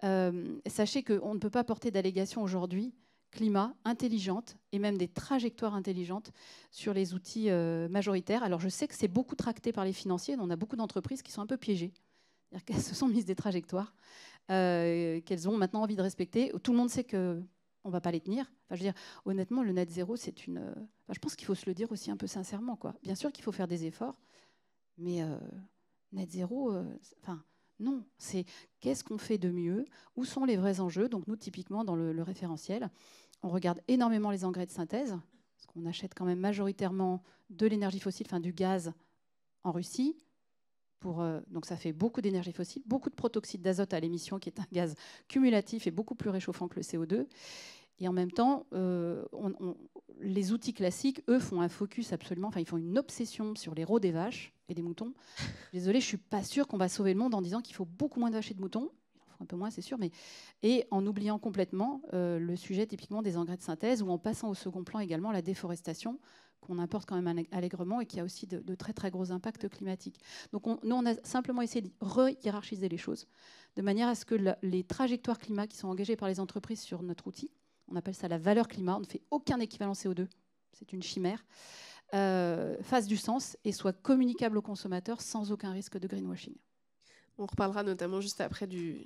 Sachez qu'on ne peut pas porter d'allégations aujourd'hui climat intelligente et même des trajectoires intelligentes sur les outils majoritaires. Alors je sais que c'est beaucoup tracté par les financiers, on a beaucoup d'entreprises qui sont un peu piégées. C'est-à-dire qu'elles se sont mises des trajectoires qu'elles ont maintenant envie de respecter. Tout le monde sait qu'on ne va pas les tenir. Enfin, je veux dire, honnêtement, le net zéro, c'est une... Enfin, je pense qu'il faut se le dire aussi un peu sincèrement, quoi. Bien sûr qu'il faut faire des efforts, mais net zéro, enfin, non. C'est qu'est-ce qu'on fait de mieux? Où sont les vrais enjeux? Donc nous, typiquement, dans le référentiel, on regarde énormément les engrais de synthèse, parce qu'on achète quand même majoritairement de l'énergie fossile, enfin du gaz en Russie. Donc ça fait beaucoup d'énergie fossile, beaucoup de protoxyde d'azote à l'émission, qui est un gaz cumulatif et beaucoup plus réchauffant que le CO2. Et en même temps, les outils classiques, eux, font un focus absolument, enfin ils font une obsession sur les rots des vaches et des moutons. Désolée, je ne suis pas sûre qu'on va sauver le monde en disant qu'il faut beaucoup moins de vaches et de moutons. Il en faut un peu moins, c'est sûr, et en oubliant complètement le sujet typiquement des engrais de synthèse, ou en passant au second plan également la déforestation, qu'on importe quand même allègrement et qui a aussi de très très gros impacts climatiques. Donc nous, on a simplement essayé de re-hiérarchiser les choses, de manière à ce que les trajectoires climat qui sont engagées par les entreprises sur notre outil, on appelle ça la valeur climat, on ne fait aucun équivalent CO2, c'est une chimère, fassent du sens et soient communicables aux consommateurs sans aucun risque de greenwashing. On reparlera notamment juste après du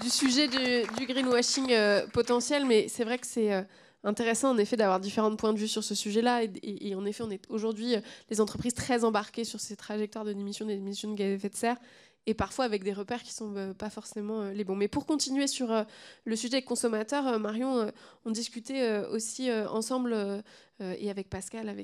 sujet du greenwashing potentiel, mais c'est vrai que c'est... intéressant en effet d'avoir différents points de vue sur ce sujet-là et en effet on est aujourd'hui les entreprises très embarquées sur ces trajectoires de d'émissions de gaz à effet de serre et parfois avec des repères qui ne sont pas forcément les bons. Mais pour continuer sur le sujet des consommateurs, Marion, on discutait aussi ensemble et avec Pascal, à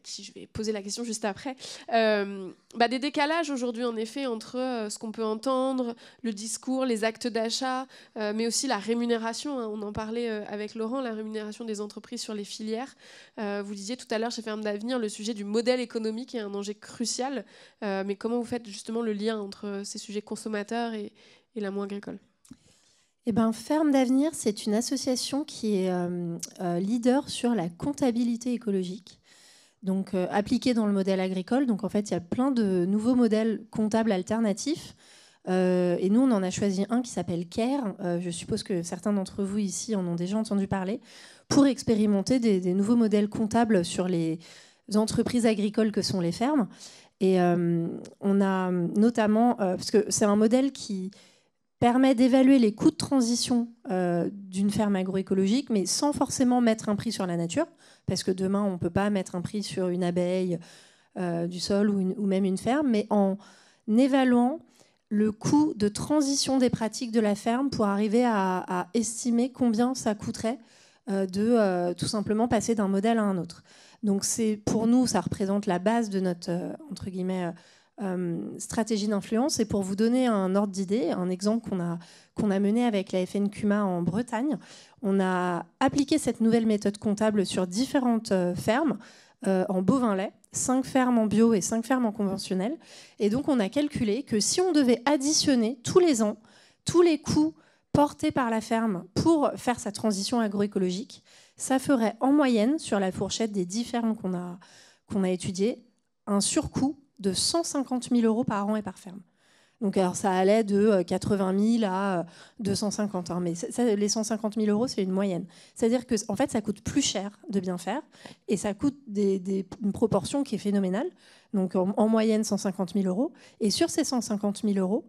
qui je vais poser la question juste après, des décalages aujourd'hui en effet entre ce qu'on peut entendre, le discours, les actes d'achat, mais aussi la rémunération, hein, on en parlait avec Laurent, la rémunération des entreprises sur les filières. Vous disiez tout à l'heure chez Ferme d'Avenir, le sujet du modèle économique est un enjeu crucial, mais comment vous faites justement le lien entre ces sujets consommateurs et l'amour agricole? Ferme d'Avenir, c'est une association qui est leader sur la comptabilité écologique, donc appliquée dans le modèle agricole. Donc en fait, il y a plein de nouveaux modèles comptables alternatifs. Et nous, on en a choisi un qui s'appelle CARE. Je suppose que certains d'entre vous ici en ont déjà entendu parler, pour expérimenter des nouveaux modèles comptables sur les entreprises agricoles que sont les fermes. Et on a notamment, parce que c'est un modèle qui permet d'évaluer les coûts de transition d'une ferme agroécologique, mais sans forcément mettre un prix sur la nature, parce que demain, on ne peut pas mettre un prix sur une abeille du sol ou même une ferme, mais en évaluant le coût de transition des pratiques de la ferme pour arriver à estimer combien ça coûterait de tout simplement passer d'un modèle à un autre. Donc pour nous, ça représente la base de notre, entre guillemets, stratégie d'influence. Et pour vous donner un ordre d'idée, un exemple qu'on a mené avec la FNCUMA en Bretagne, on a appliqué cette nouvelle méthode comptable sur différentes fermes en bovin-lait, 5 fermes en bio et 5 fermes en conventionnel. Et donc on a calculé que si on devait additionner tous les ans tous les coûts portés par la ferme pour faire sa transition agroécologique, ça ferait en moyenne, sur la fourchette des 10 fermes qu'on a étudiées, un surcoût de 150 000 € par an et par ferme. Donc alors ça allait de 80 000 à 250, hein, mais les 150 000 €, c'est une moyenne. C'est-à-dire que en fait, ça coûte plus cher de bien faire, et ça coûte une proportion qui est phénoménale. Donc en moyenne 150 000 €. Et sur ces 150 000 €,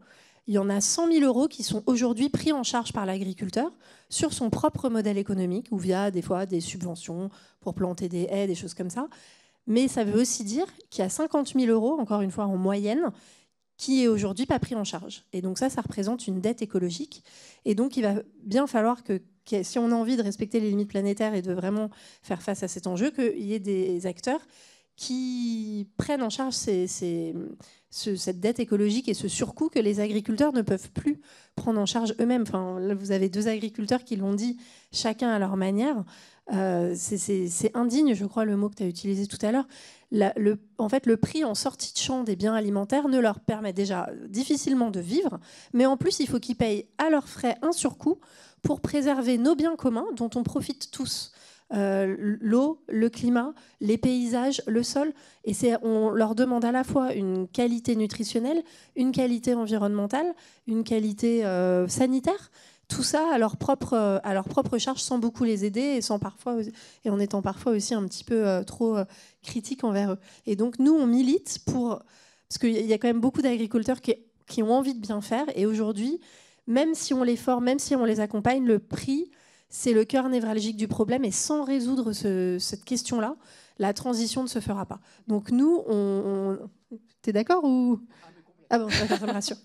il y en a 100 000 € qui sont aujourd'hui pris en charge par l'agriculteur sur son propre modèle économique, ou via des fois des subventions pour planter des haies, des choses comme ça. Mais ça veut aussi dire qu'il y a 50 000 €, encore une fois en moyenne, qui est aujourd'hui pas pris en charge. Et donc ça représente une dette écologique. Et donc il va bien falloir que si on a envie de respecter les limites planétaires et de vraiment faire face à cet enjeu, qu'il y ait des acteurs qui prennent en charge cette dette écologique et ce surcoût que les agriculteurs ne peuvent plus prendre en charge eux-mêmes. Enfin, là, vous avez 2 agriculteurs qui l'ont dit, chacun à leur manière. C'est indigne, je crois, le mot que tu as utilisé tout à l'heure. En fait, le prix en sortie de champ des biens alimentaires ne leur permet déjà difficilement de vivre, mais en plus, il faut qu'ils payent à leurs frais un surcoût pour préserver nos biens communs dont on profite tous. L'eau, le climat, les paysages, le sol. Et on leur demande à la fois une qualité nutritionnelle, une qualité environnementale, une qualité sanitaire. Tout ça à leur propre charge, sans beaucoup les aider et en étant parfois aussi un petit peu trop critique envers eux. Et donc nous, on milite parce qu'il y a quand même beaucoup d'agriculteurs qui ont envie de bien faire. Et aujourd'hui, même si on les forme, même si on les accompagne, le prix, c'est le cœur névralgique du problème. Et sans résoudre cette question-là, la transition ne se fera pas. Donc nous, t'es d'accord ou... Ah bon, ça me rassure.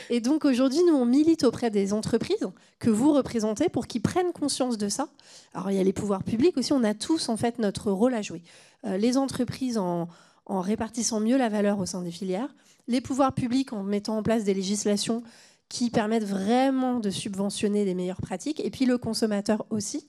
Et donc aujourd'hui, nous, on milite auprès des entreprises que vous représentez pour qu'ils prennent conscience de ça. Alors il y a les pouvoirs publics aussi, on a tous en fait notre rôle à jouer. Les entreprises en répartissant mieux la valeur au sein des filières, les pouvoirs publics en mettant en place des législations qui permettent vraiment de subventionner les meilleures pratiques, et puis le consommateur aussi,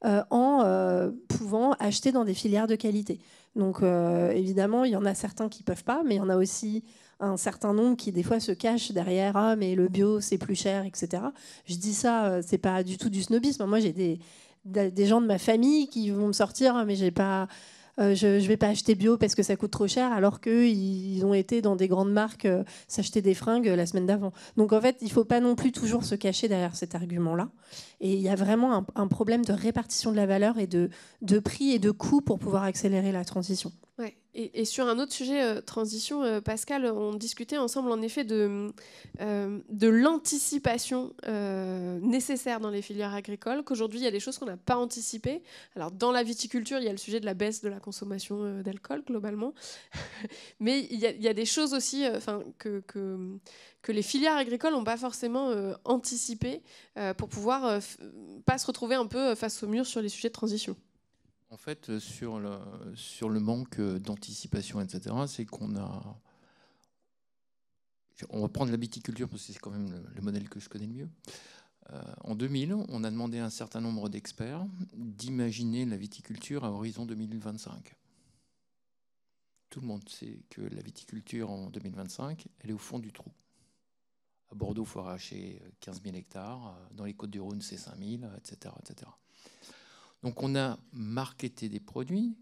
en pouvant acheter dans des filières de qualité. Donc évidemment, il y en a certains qui ne peuvent pas, mais il y en a aussi un certain nombre qui des fois se cachent derrière « Ah, mais le bio, c'est plus cher, etc. » Je dis ça, c'est pas du tout du snobisme. Moi, j'ai des gens de ma famille qui vont me sortir « Ah, mais j'ai pas... je ne vais pas acheter bio parce que ça coûte trop cher », alors qu'eux, ils ont été dans des grandes marques s'acheter des fringues la semaine d'avant. Donc en fait, il ne faut pas non plus toujours se cacher derrière cet argument-là. Et il y a vraiment un problème de répartition de la valeur et de prix et de coût pour pouvoir accélérer la transition. Ouais. Et sur un autre sujet, transition, Pascal, on discutait ensemble en effet de l'anticipation nécessaire dans les filières agricoles, qu'aujourd'hui il y a des choses qu'on n'a pas anticipées. Alors dans la viticulture, il y a le sujet de la baisse de la consommation d'alcool globalement, mais il y a des choses aussi que les filières agricoles n'ont pas forcément anticipées pour pouvoir pas se retrouver un peu face au mur sur les sujets de transition. En fait, sur le manque d'anticipation, etc., c'est qu'on a... On va prendre la viticulture parce que c'est quand même le modèle que je connais le mieux. En 2000, on a demandé à un certain nombre d'experts d'imaginer la viticulture à horizon 2025. Tout le monde sait que la viticulture en 2025, elle est au fond du trou. À Bordeaux, il faut arracher 15 000 hectares. Dans les Côtes-du-Rhône, c'est 5 000, etc., etc. Donc on a marketé des produits,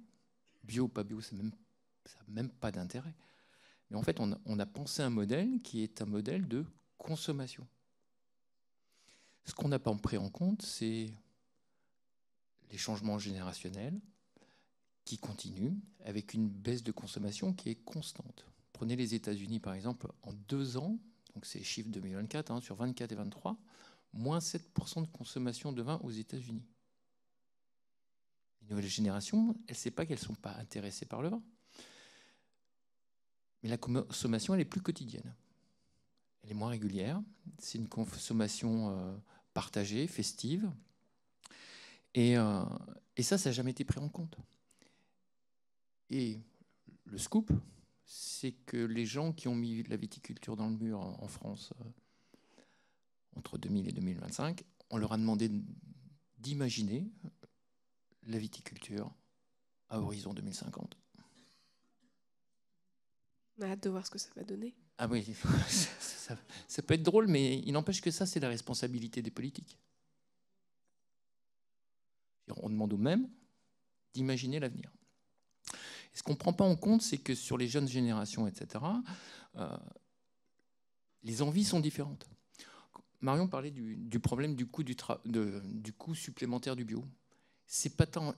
bio ou pas bio, ça n'a même pas d'intérêt. Mais en fait, on a pensé un modèle qui est un modèle de consommation. Ce qu'on n'a pas pris en compte, c'est les changements générationnels qui continuent avec une baisse de consommation qui est constante. Prenez les États-Unis, par exemple, en 2 ans, donc c'est les chiffres 2024, sur 24 et 23, moins 7% de consommation de vin aux États-Unis. Les nouvelles générations, elles ne savent pas qu'elles ne sont pas intéressées par le vin. Mais la consommation, elle est plus quotidienne. Elle est moins régulière. C'est une consommation partagée, festive. Et ça n'a jamais été pris en compte. Et le scoop, c'est que les gens qui ont mis la viticulture dans le mur en France entre 2000 et 2025, on leur a demandé d'imaginer la viticulture à horizon 2050. On a hâte de voir ce que ça va donner. Ah oui, ça peut être drôle, mais il n'empêche que ça, c'est la responsabilité des politiques. On demande aux mêmes d'imaginer l'avenir. Et ce qu'on ne prend pas en compte, c'est que sur les jeunes générations, etc., les envies sont différentes. Marion parlait du problème du coût supplémentaire du bio. C'est pas tant,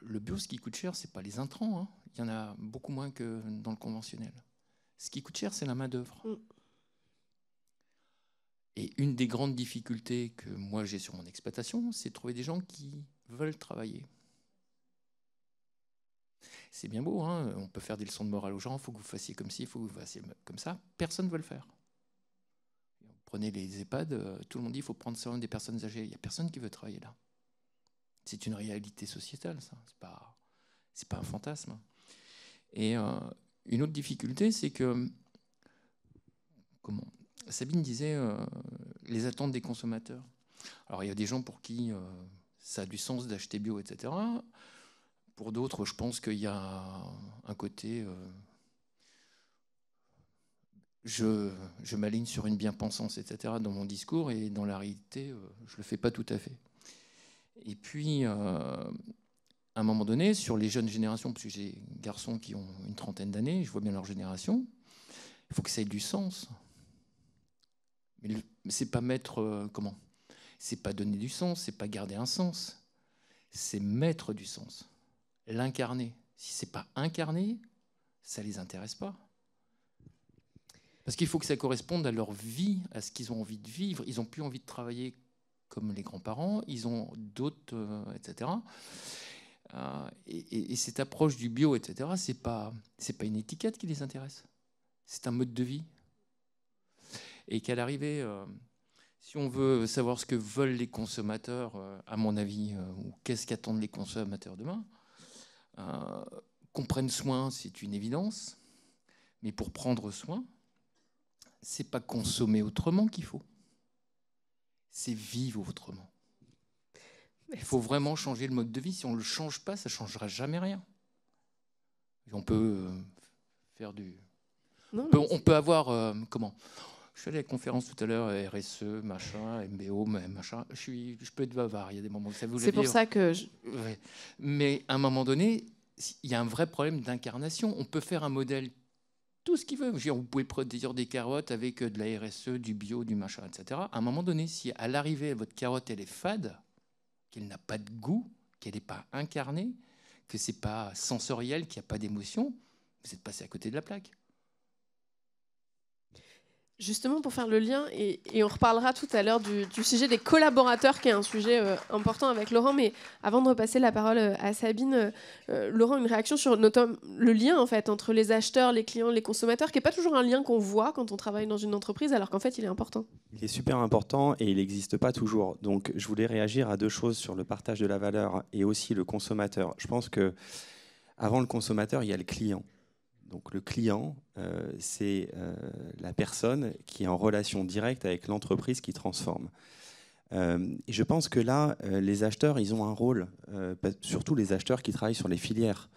le bio, ce qui coûte cher, c'est pas les intrants. Il y en a beaucoup moins que dans le conventionnel. Ce qui coûte cher, c'est la main-d'œuvre. Et une des grandes difficultés que moi j'ai sur mon exploitation, c'est de trouver des gens qui veulent travailler. C'est bien beau, on peut faire des leçons de morale aux gens, il faut que vous fassiez comme ci, il faut que vous fassiez comme ça. Personne ne veut le faire. Vous prenez les EHPAD, tout le monde dit qu'il faut prendre soin des personnes âgées. Il n'y a personne qui veut travailler là. C'est une réalité sociétale, ça. C'est pas un fantasme. Et une autre difficulté, c'est que, Sabine disait, les attentes des consommateurs. Alors, il y a des gens pour qui ça a du sens d'acheter bio, etc. Pour d'autres, je pense qu'il y a un côté... je m'aligne sur une bien-pensance, etc. dans mon discours, et dans la réalité, je ne le fais pas tout à fait. Et puis, à un moment donné, sur les jeunes générations, parce que j'ai des garçons qui ont une trentaine d'années, je vois bien leur génération, il faut que ça ait du sens. Mais c'est pas mettre... C'est pas donner du sens, c'est pas garder un sens. C'est mettre du sens. L'incarner. Si c'est pas incarné, ça les intéresse pas. Parce qu'il faut que ça corresponde à leur vie, à ce qu'ils ont envie de vivre. Ils n'ont plus envie de travailler comme les grands-parents, ils ont d'autres, etc. Et cette approche du bio, etc., c'est pas une étiquette qui les intéresse. C'est un mode de vie. Et qu'à l'arrivée, si on veut savoir ce que veulent les consommateurs, à mon avis, ou qu'est-ce qu'attendent les consommateurs demain, qu'on prenne soin, c'est une évidence. Mais pour prendre soin, c'est pas consommer autrement qu'il faut. C'est vivre autrement. Il faut vraiment changer le mode de vie. Si on ne le change pas, ça ne changera jamais rien. Et on peut faire du... On peut avoir... Je suis allé à la conférence tout à l'heure, RSE, machin, MBO, machin. Je peux être bavard, il y a des moments où ça vous C'est pour ça que... Ouais. Mais à un moment donné, il y a un vrai problème d'incarnation. On peut faire un modèle, tout ce qu'il veut. Vous pouvez produire des carottes avec de la RSE, du bio, du machin, etc. À un moment donné, si à l'arrivée, votre carotte, elle est fade, qu'elle n'a pas de goût, qu'elle n'est pas incarnée, que ce n'est pas sensoriel, qu'il n'y a pas d'émotion, vous êtes passé à côté de la plaque. Justement, pour faire le lien, et on reparlera tout à l'heure du sujet des collaborateurs, qui est un sujet important avec Laurent, mais avant de repasser la parole à Sabine, Laurent, une réaction sur notamment le lien en fait, entre les acheteurs, les clients, les consommateurs, qui n'est pas toujours un lien qu'on voit quand on travaille dans une entreprise, alors qu'en fait, il est important. Il est super important et il n'existe pas toujours. Donc, je voulais réagir à deux choses sur le partage de la valeur et aussi le consommateur. Je pense que avant le consommateur, il y a le client. Donc le client, c'est la personne qui est en relation directe avec l'entreprise qui transforme. Et je pense que là, les acheteurs, ils ont un rôle, surtout les acheteurs qui travaillent sur les filières.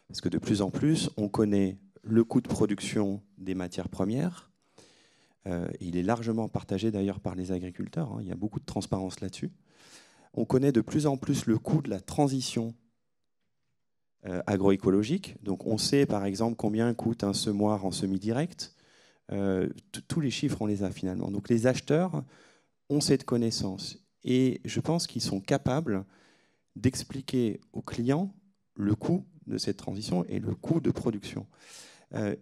Parce que de plus en plus, on connaît le coût de production des matières premières. Il est largement partagé d'ailleurs par les agriculteurs. Il y a beaucoup de transparence là-dessus. On connaît de plus en plus le coût de la transition agroécologique. Donc on sait par exemple combien coûte un semoir en semi-direct. Tous les chiffres, on les a finalement. Donc les acheteurs ont cette connaissance. Et je pense qu'ils sont capables d'expliquer aux clients le coût de cette transition et le coût de production.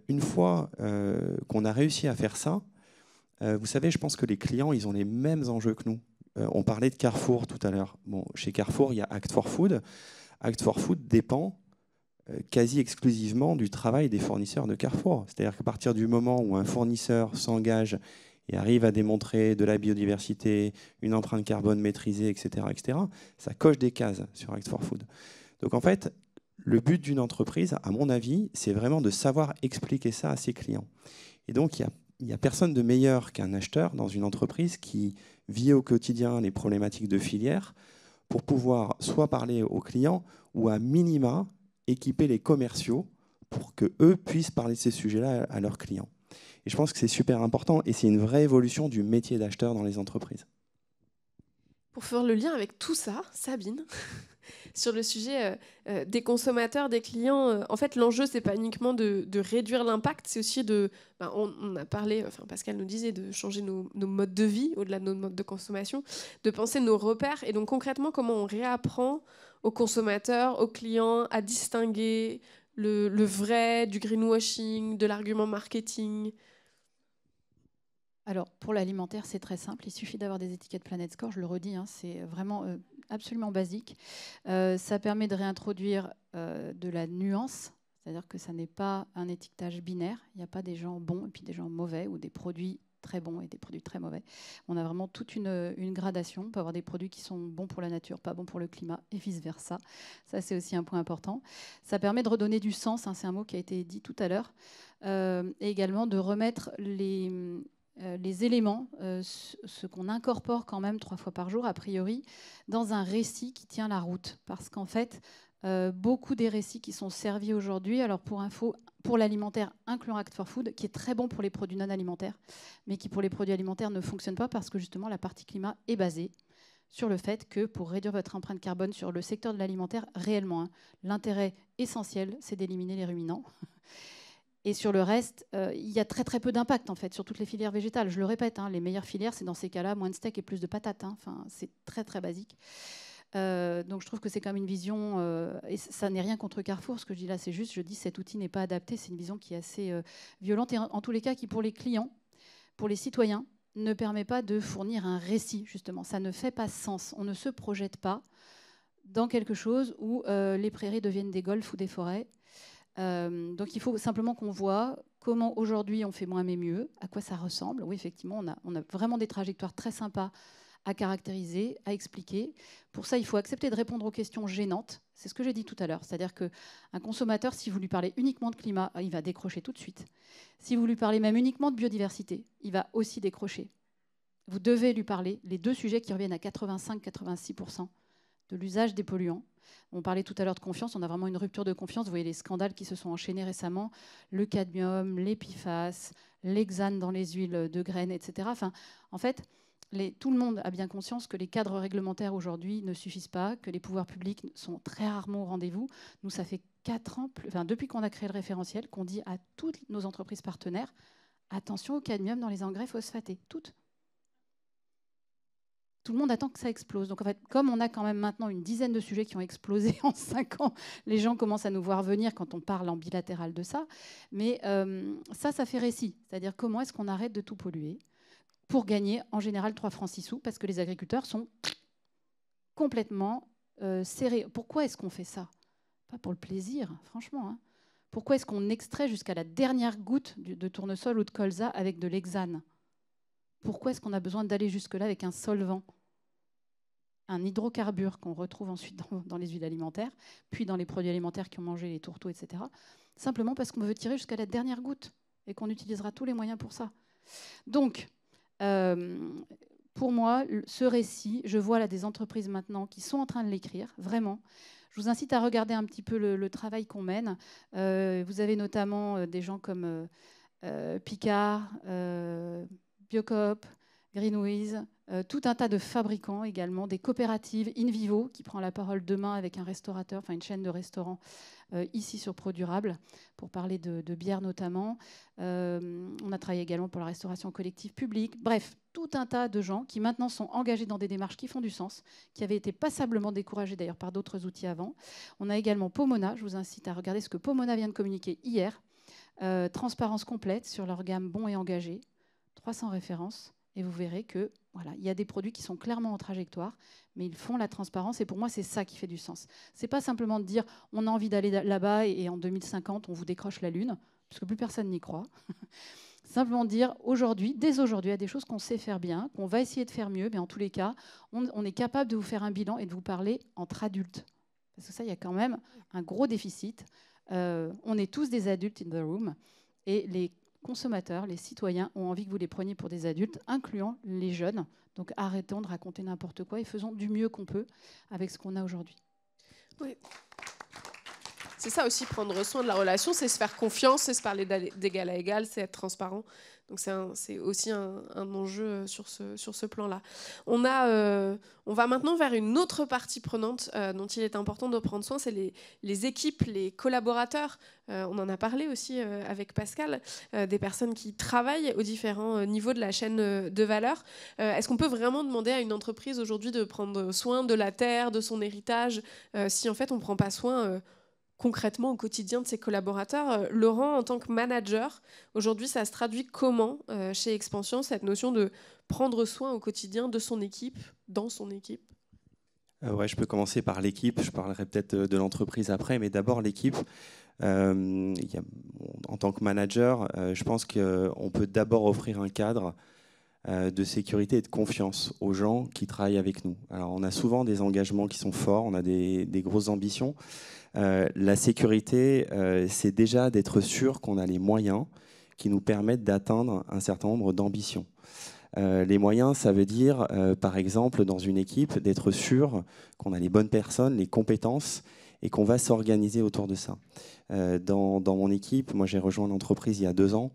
Une fois qu'on a réussi à faire ça, vous savez, je pense que les clients, ils ont les mêmes enjeux que nous. On parlait de Carrefour tout à l'heure. Bon, chez Carrefour, il y a Act for Food. Act for Food dépend quasi exclusivement du travail des fournisseurs de Carrefour. C'est-à-dire qu'à partir du moment où un fournisseur s'engage et arrive à démontrer de la biodiversité, une empreinte carbone maîtrisée, etc., ça coche des cases sur Act for Food. Donc en fait, le but d'une entreprise, à mon avis, c'est vraiment de savoir expliquer ça à ses clients. Et donc il n'y a personne de meilleur qu'un acheteur dans une entreprise qui vit au quotidien les problématiques de filière pour pouvoir soit parler aux clients ou à minima équiper les commerciaux pour qu'eux puissent parler de ces sujets-là à leurs clients. Et je pense que c'est super important et c'est une vraie évolution du métier d'acheteur dans les entreprises. Pour faire le lien avec tout ça, Sabine, sur le sujet des consommateurs, des clients, en fait, l'enjeu, c'est pas uniquement de réduire l'impact, c'est aussi de... on a parlé, Pascal nous disait, de changer nos modes de vie, au-delà de nos modes de consommation, de penser nos repères. Et donc, concrètement, comment on réapprend aux consommateurs, aux clients, à distinguer le vrai du greenwashing, de l'argument marketing. Alors, pour l'alimentaire, c'est très simple. Il suffit d'avoir des étiquettes Planet Score. Je le redis, c'est vraiment absolument basique. Ça permet de réintroduire de la nuance, c'est-à-dire que ça n'est pas un étiquetage binaire. Il n'y a pas des gens bons et puis des gens mauvais ou des produits très bons et des produits très mauvais. On a vraiment toute une gradation. On peut avoir des produits qui sont bons pour la nature, pas bons pour le climat et vice-versa. Ça, c'est aussi un point important. Ça permet de redonner du sens, c'est un mot qui a été dit tout à l'heure, et également de remettre les éléments, ce qu'on incorpore quand même 3 fois par jour, a priori, dans un récit qui tient la route. Parce qu'en fait, beaucoup des récits qui sont servis aujourd'hui, alors pour info, pour l'alimentaire, incluant Act for Food, qui est très bon pour les produits non alimentaires, mais qui pour les produits alimentaires ne fonctionne pas parce que justement la partie climat est basée sur le fait que pour réduire votre empreinte carbone sur le secteur de l'alimentaire, réellement, l'intérêt essentiel, c'est d'éliminer les ruminants. Et sur le reste, il y a très très peu d'impact en fait sur toutes les filières végétales. Je le répète, les meilleures filières, c'est dans ces cas-là moins de steak et plus de patates. C'est très très basique. Donc je trouve que c'est quand même une vision, et ça n'est rien contre Carrefour, ce que je dis là, c'est juste, je dis cet outil n'est pas adapté, c'est une vision qui est assez violente et en tous les cas qui pour les clients, pour les citoyens, ne permet pas de fournir un récit justement. Ça ne fait pas sens. On ne se projette pas dans quelque chose où les prairies deviennent des golfs ou des forêts. Donc il faut simplement qu'on voit comment aujourd'hui on fait moins mais mieux, à quoi ça ressemble. Oui, effectivement, on a vraiment des trajectoires très sympas à caractériser, à expliquer. Pour ça, il faut accepter de répondre aux questions gênantes. C'est ce que j'ai dit tout à l'heure. C'est-à-dire qu'un consommateur, si vous lui parlez uniquement de climat, il va décrocher tout de suite. Si vous lui parlez même uniquement de biodiversité, il va aussi décrocher. Vous devez lui parler, les deux sujets qui reviennent à 85-86% de l'usage des polluants. On parlait tout à l'heure de confiance, on a vraiment une rupture de confiance. Vous voyez les scandales qui se sont enchaînés récemment, le cadmium, les PFAS, l'hexane dans les huiles de graines, etc. En fait, tout le monde a bien conscience que les cadres réglementaires aujourd'hui ne suffisent pas, que les pouvoirs publics sont très rarement au rendez-vous. Nous, ça fait 4 ans, depuis qu'on a créé le référentiel, qu'on dit à toutes nos entreprises partenaires, attention au cadmium dans les engrais phosphatés, toutes. tout le monde attend que ça explose. Donc en fait, comme on a quand même maintenant une dizaine de sujets qui ont explosé en 5 ans, les gens commencent à nous voir venir quand on parle en bilatéral de ça. Mais ça fait récit. C'est-à-dire comment est-ce qu'on arrête de tout polluer pour gagner en général 3 francs 6 sous, parce que les agriculteurs sont complètement serrés. Pourquoi est-ce qu'on fait ça? Pas pour le plaisir, franchement. Hein. Pourquoi est-ce qu'on extrait jusqu'à la dernière goutte de tournesol ou de colza avec de l'hexane? Pourquoi est-ce qu'on a besoin d'aller jusque-là avec un solvant, un hydrocarbure qu'on retrouve ensuite dans les huiles alimentaires, puis dans les produits alimentaires qui ont mangé les tourteaux, etc. Simplement parce qu'on veut tirer jusqu'à la dernière goutte et qu'on utilisera tous les moyens pour ça. Donc, pour moi, ce récit, je vois là des entreprises maintenant qui sont en train de l'écrire, vraiment. Je vous incite à regarder un petit peu le travail qu'on mène. Vous avez notamment des gens comme Picard, Biocoop, Greenwiz, tout un tas de fabricants également, des coopératives In Vivo qui prend la parole demain avec un restaurateur, enfin une chaîne de restaurants ici sur ProDurable pour parler de bière notamment. On a travaillé également pour la restauration collective publique. Bref, tout un tas de gens qui maintenant sont engagés dans des démarches qui font du sens, qui avaient été passablement découragés d'ailleurs par d'autres outils avant. On a également Pomona, je vous incite à regarder ce que Pomona vient de communiquer hier. Transparence complète sur leur gamme Bon et Engagé, 300 références. Et vous verrez que voilà, il y a des produits qui sont clairement en trajectoire, mais ils font la transparence. Et pour moi, c'est ça qui fait du sens. C'est pas simplement de dire on a envie d'aller là-bas et en 2050, on vous décroche la Lune, parce que plus personne n'y croit. Simplement dire aujourd'hui, dès aujourd'hui, il y a des choses qu'on sait faire bien, qu'on va essayer de faire mieux, mais en tous les cas, on est capable de vous faire un bilan et de vous parler entre adultes. Parce que ça, il y a quand même un gros déficit. On est tous des adultes in the room. Et les consommateurs, les citoyens ont envie que vous les preniez pour des adultes, incluant les jeunes. Donc arrêtons de raconter n'importe quoi et faisons du mieux qu'on peut avec ce qu'on a aujourd'hui. Oui. C'est ça aussi, prendre soin de la relation, c'est se faire confiance, c'est se parler d'égal à égal, c'est être transparent. Donc c'est aussi un enjeu sur ce plan-là. On va maintenant vers une autre partie prenante dont il est important de prendre soin, c'est les équipes, les collaborateurs. On en a parlé aussi avec Pascal, des personnes qui travaillent aux différents niveaux de la chaîne de valeur. Est-ce qu'on peut vraiment demander à une entreprise aujourd'hui de prendre soin de la terre, de son héritage, si en fait on ne prend pas soin concrètement au quotidien de ses collaborateurs? Laurent, en tant que manager, aujourd'hui, ça se traduit comment chez Expansion, cette notion de prendre soin au quotidien de son équipe, dans son équipe? Ouais, je peux commencer par l'équipe, je parlerai peut-être de l'entreprise après, mais d'abord l'équipe. En tant que manager, je pense qu'on peut d'abord offrir un cadre de sécurité et de confiance aux gens qui travaillent avec nous. Alors, on a souvent des engagements qui sont forts, on a des grosses ambitions. La sécurité, c'est déjà d'être sûr qu'on a les moyens qui nous permettent d'atteindre un certain nombre d'ambitions. Les moyens, ça veut dire, par exemple, dans une équipe, d'être sûr qu'on a les bonnes personnes, les compétences, et qu'on va s'organiser autour de ça. Dans mon équipe, moi j'ai rejoint l'entreprise il y a 2 ans,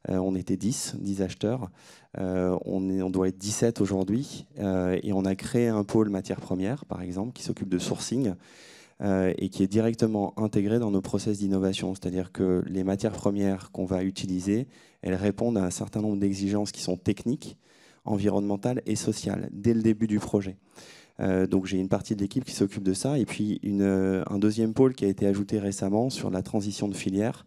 on était 10 acheteurs, on doit être 17 aujourd'hui, et on a créé un pôle matières premières, par exemple, qui s'occupe de sourcing, et qui est directement intégré dans nos process d'innovation. C'est-à-dire que les matières premières qu'on va utiliser, elles répondent à un certain nombre d'exigences qui sont techniques, environnementales et sociales, dès le début du projet. Donc j'ai une partie de l'équipe qui s'occupe de ça, et puis un deuxième pôle qui a été ajouté récemment sur la transition de filière.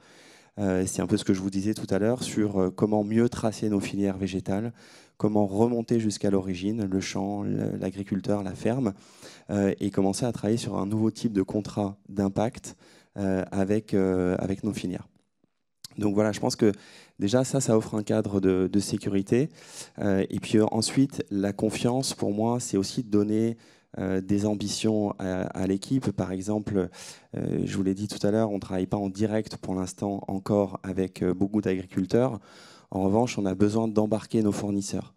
C'est un peu ce que je vous disais tout à l'heure sur comment mieux tracer nos filières végétales, comment remonter jusqu'à l'origine, le champ, l'agriculteur, la ferme, et commencer à travailler sur un nouveau type de contrat d'impact avec nos filières. Donc voilà, je pense que déjà ça offre un cadre de sécurité. Et puis ensuite, la confiance, pour moi, c'est aussi de donner des ambitions à l'équipe. Par exemple, je vous l'ai dit tout à l'heure, on ne travaille pas en direct pour l'instant encore avec beaucoup d'agriculteurs. En revanche, on a besoin d'embarquer nos fournisseurs.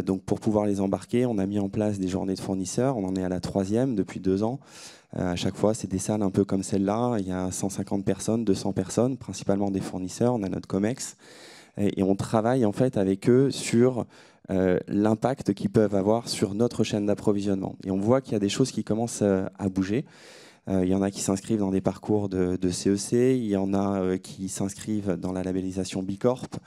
Donc pour pouvoir les embarquer, on a mis en place des journées de fournisseurs. On en est à la 3e depuis 2 ans. À chaque fois, c'est des salles un peu comme celle-là. Il y a 150 personnes, 200 personnes, principalement des fournisseurs. On a notre COMEX. Et on travaille en fait avec eux sur l'impact qu'ils peuvent avoir sur notre chaîne d'approvisionnement. Et on voit qu'il y a des choses qui commencent à bouger. Il y en a qui s'inscrivent dans des parcours de CEC. Il y en a qui s'inscrivent dans la labellisation B Corp.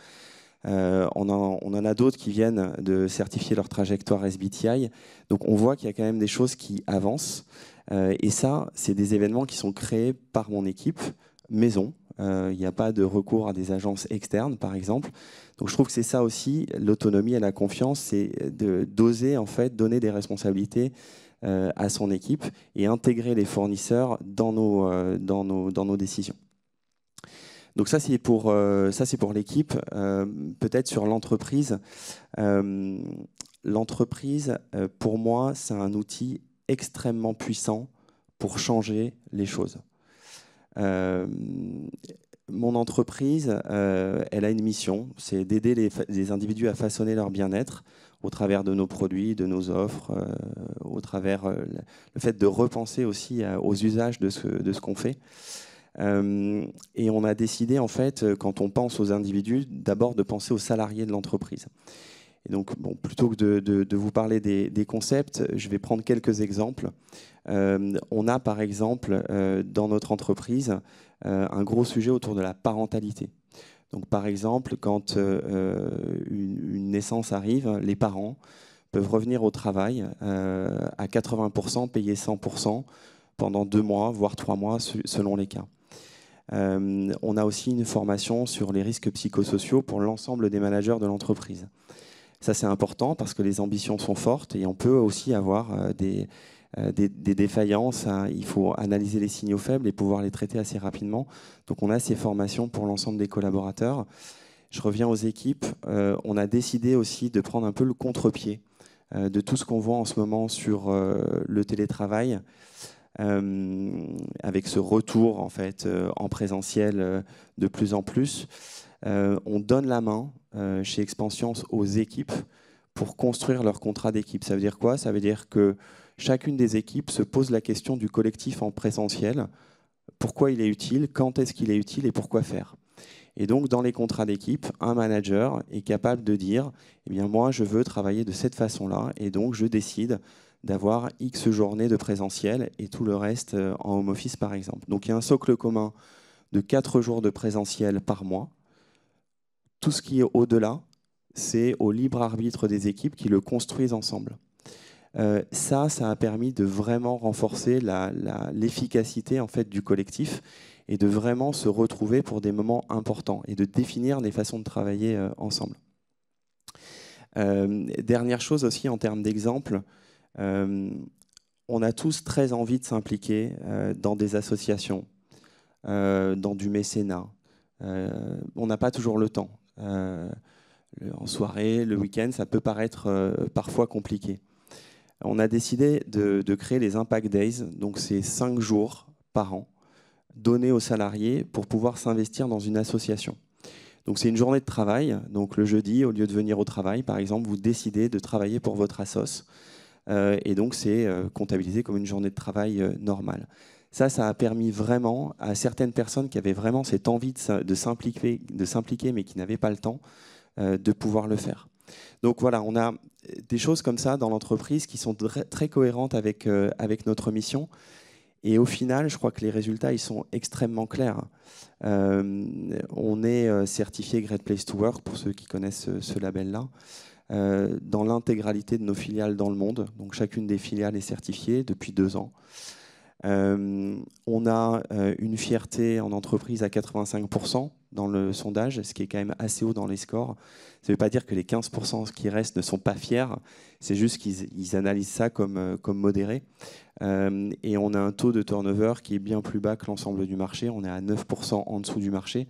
On en a d'autres qui viennent de certifier leur trajectoire SBTI. Donc on voit qu'il y a quand même des choses qui avancent. Et ça, c'est des événements qui sont créés par mon équipe maison. Il n'y a pas de recours à des agences externes, par exemple. Donc je trouve que c'est ça aussi, l'autonomie et la confiance, c'est d'oser en fait donner des responsabilités à son équipe et intégrer les fournisseurs dans nos décisions. Donc ça c'est pour l'équipe. Peut-être sur l'entreprise. L'entreprise, pour moi, c'est un outil extrêmement puissant pour changer les choses. Mon entreprise, elle a une mission, c'est d'aider les individus à façonner leur bien-être au travers de nos produits, de nos offres, au travers le fait de repenser aussi aux usages de ce qu'on fait. Et on a décidé, en fait, quand on pense aux individus, d'abord de penser aux salariés de l'entreprise. Et donc, bon, plutôt que de vous parler des concepts, je vais prendre quelques exemples. On a, par exemple, dans notre entreprise, un gros sujet autour de la parentalité. Donc, par exemple, quand une naissance arrive, les parents peuvent revenir au travail à 80%, payer 100% pendant 2 mois, voire 3 mois, selon les cas. On a aussi une formation sur les risques psychosociaux pour l'ensemble des managers de l'entreprise. Ça, c'est important parce que les ambitions sont fortes et on peut aussi avoir des défaillances. Il faut analyser les signaux faibles et pouvoir les traiter assez rapidement. Donc, on a ces formations pour l'ensemble des collaborateurs. Je reviens aux équipes. On a décidé aussi de prendre un peu le contre-pied de tout ce qu'on voit en ce moment sur le télétravail, avec ce retour en fait en présentiel de plus en plus. On donne la main chez Expansiance aux équipes pour construire leur contrat d'équipe. Ça veut dire quoi? Ça veut dire que chacune des équipes se pose la question du collectif en présentiel. Pourquoi il est utile? Quand est-ce qu'il est utile? Et pourquoi faire? Et donc, dans les contrats d'équipe, un manager est capable de dire « Eh bien, moi, je veux travailler de cette façon-là, et donc je décide d'avoir X journées de présentiel et tout le reste en home office, par exemple. » Donc, il y a un socle commun de 4 jours de présentiel par mois. Tout ce qui est au-delà, c'est au libre arbitre des équipes qui le construisent ensemble. Ça a permis de vraiment renforcer l'efficacité en fait, du collectif et de vraiment se retrouver pour des moments importants et de définir des façons de travailler ensemble. Dernière chose aussi en termes d'exemple, on a tous très envie de s'impliquer dans des associations, dans du mécénat. On n'a pas toujours le temps. En soirée, le week-end, ça peut paraître parfois compliqué. On a décidé de créer les Impact Days, donc c'est 5 jours par an, donnés aux salariés pour pouvoir s'investir dans une association. Donc c'est une journée de travail, donc le jeudi, au lieu de venir au travail, par exemple, vous décidez de travailler pour votre assoce, et donc c'est comptabilisé comme une journée de travail normale. Ça a permis vraiment à certaines personnes qui avaient vraiment cette envie de s'impliquer, mais qui n'avaient pas le temps, de pouvoir le faire. Donc voilà, on a des choses comme ça dans l'entreprise qui sont très cohérentes avec notre mission. Et au final, je crois que les résultats ils sont extrêmement clairs. On est certifié Great Place to Work, pour ceux qui connaissent ce label-là, dans l'intégralité de nos filiales dans le monde. Donc chacune des filiales est certifiée depuis 2 ans. On a une fierté en entreprise à 85% dans le sondage, ce qui est quand même assez haut dans les scores. Ça ne veut pas dire que les 15% qui restent ne sont pas fiers, c'est juste qu'ils analysent ça comme modéré. Et on a un taux de turnover qui est bien plus bas que l'ensemble du marché. On est à 9% en dessous du marché.